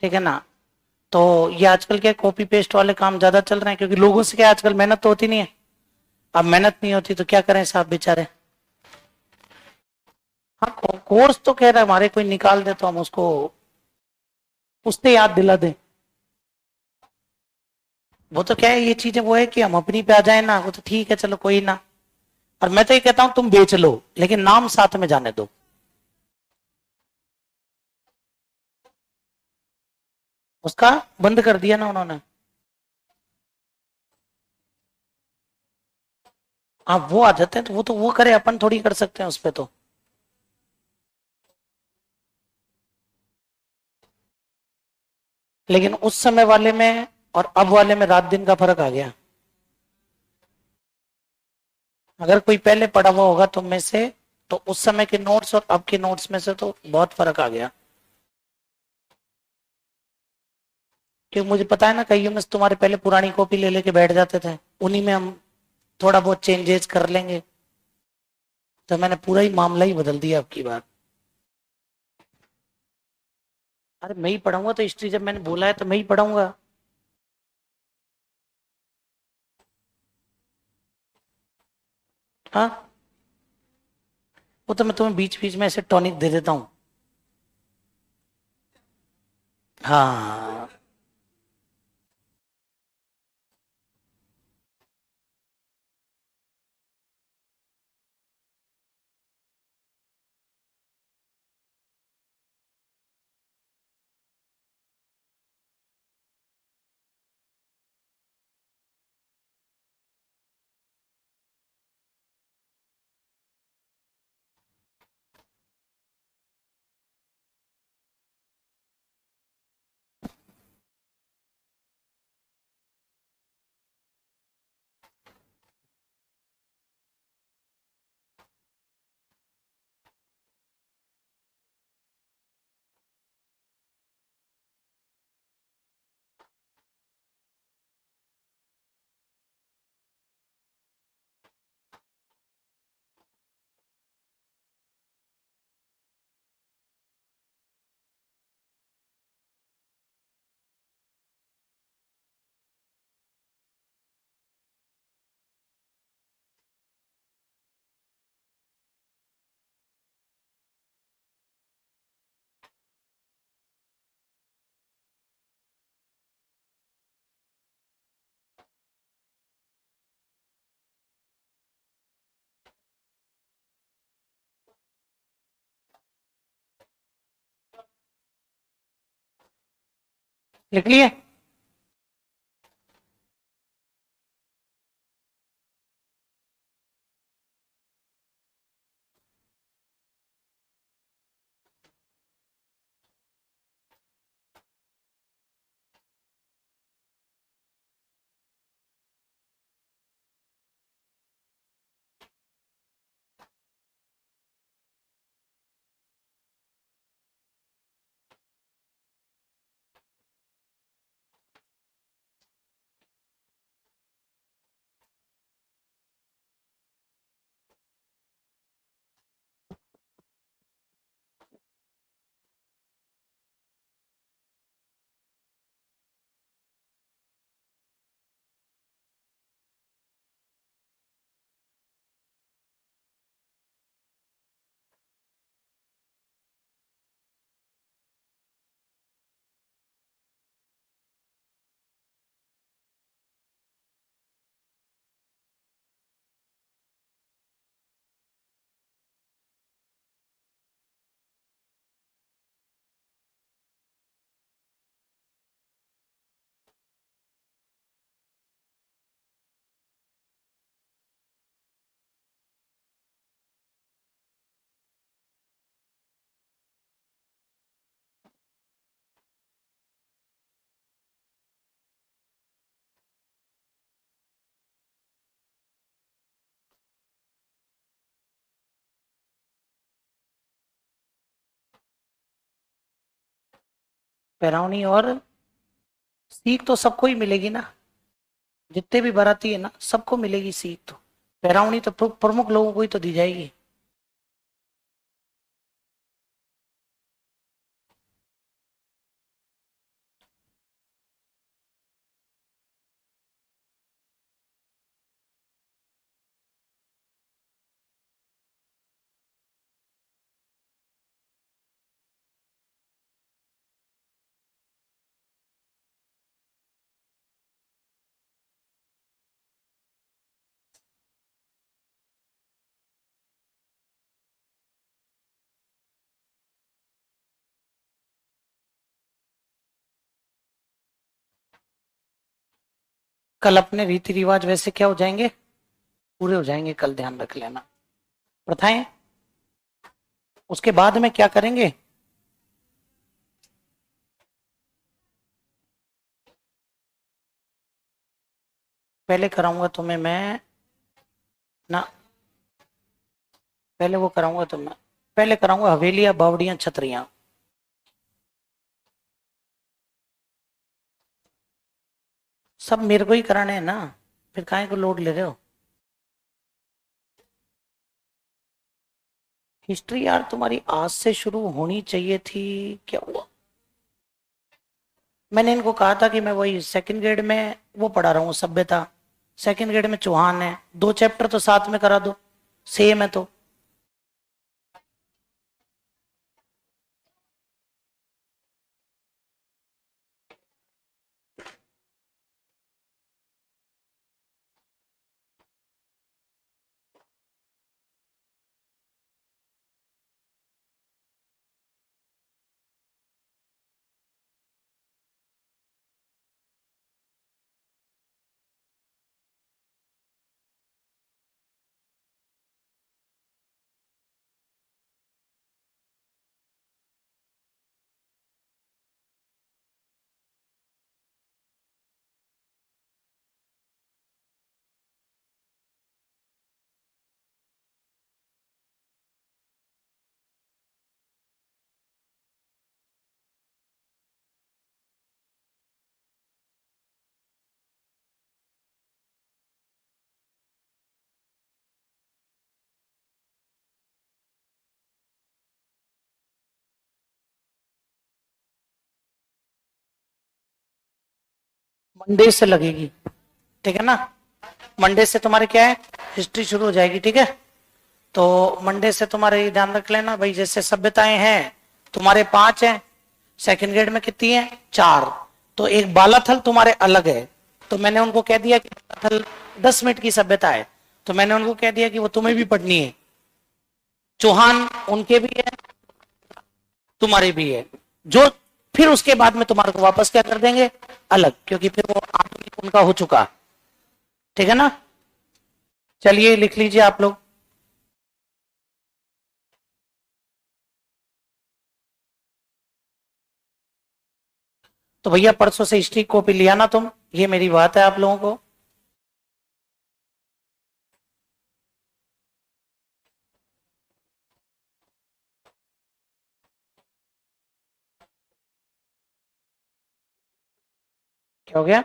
ठीक है ना? तो ये आजकल क्या कॉपी पेस्ट वाले काम ज्यादा चल रहे हैं, क्योंकि लोगों से क्या आजकल मेहनत तो होती नहीं है। अब मेहनत नहीं होती तो क्या करें साहब बेचारे। हाँ, कोर्स तो कह रहा है हमारे कोई निकाल दे तो हम उसको उससे याद दिला दें। वो तो क्या है, ये चीजें वो है कि हम अपनी पे आ जाए ना, वो तो ठीक है, चलो कोई ना। और मैं तो ये कहता हूं तुम बेच लो, लेकिन नाम साथ में जाने दो। उसका बंद कर दिया ना उन्होंने। आप वो आ जाते हैं तो वो करे, अपन थोड़ी कर सकते हैं उस पे तो। लेकिन उस समय वाले में और अब वाले में रात दिन का फर्क आ गया। अगर कोई पहले पढ़ा हुआ होगा तुम में से, तो उस समय के नोट्स और अब के नोट्स में से तो बहुत फर्क आ गया। क्योंकि मुझे पता है ना, कईयों में से तुम्हारे पहले पुरानी कॉपी ले लेके बैठ जाते थे, उन्हीं में हम थोड़ा बहुत चेंजेस कर लेंगे। तो मैंने पूरा ही मामला ही बदल दिया अब की बार। अरे मैं ही पढ़ाऊंगा तो हिस्ट्री, जब मैंने बोला है तो मैं ही पढ़ाऊंगा। हाँ, वो तो मैं तुम्हें बीच बीच में ऐसे टॉनिक दे देता हूँ। हाँ, लिख लिए। पैरावनी और सीख तो सबको ही मिलेगी ना, जितने भी बाराती है ना सबको मिलेगी सीख तो। पैरावनी तो प्रमुख लोगों को ही तो दी जाएगी। कल अपने रीति रिवाज वैसे क्या हो जाएंगे, पूरे हो जाएंगे कल, ध्यान रख लेना। प्रथाएं, उसके बाद में क्या करेंगे, पहले कराऊंगा तुम्हें मैं ना, पहले वो कराऊंगा तुम्हें, पहले कराऊंगा हवेलियां बावड़ियां छतरियां। सब मेरे को ही कराने हैं ना, फिर काहे को लोड ले रहे हो। हिस्ट्री यार तुम्हारी आज से शुरू होनी चाहिए थी, क्या हुआ। मैंने इनको कहा था कि मैं वही सेकंड ग्रेड में वो पढ़ा रहा हूँ सभ्यता, सेकंड ग्रेड में चौहान है, 2 चैप्टर तो साथ में करा दो, सेम है तो। मंडे से लगेगी, ठीक है ना। मंडे से तुम्हारे क्या है, हिस्ट्री शुरू हो जाएगी, ठीक है। तो मंडे से तुम्हारे ये ध्यान रख लेना भाई, जैसे सभ्यताएं हैं तुम्हारे 5 हैं, सेकंड ग्रेड में कितनी है, 4। तो एक बालाथल तुम्हारे अलग है, तो मैंने उनको कह दिया कि बालाथल 10 मिनट की सभ्यता है, तो मैंने उनको कह दिया कि वो तुम्हें भी पढ़नी है। चौहान उनके भी है, तुम्हारे भी है, जो फिर उसके बाद में तुम्हारे को वापस क्या कर देंगे, अलग, क्योंकि फिर वो आधुनिक उनका हो चुका, ठीक है ना। चलिए लिख लीजिए आप लोग। तो भैया परसों से हिस्ट्री कॉपी लिया ना तुम, ये मेरी बात है आप लोगों को। क्या हो गया।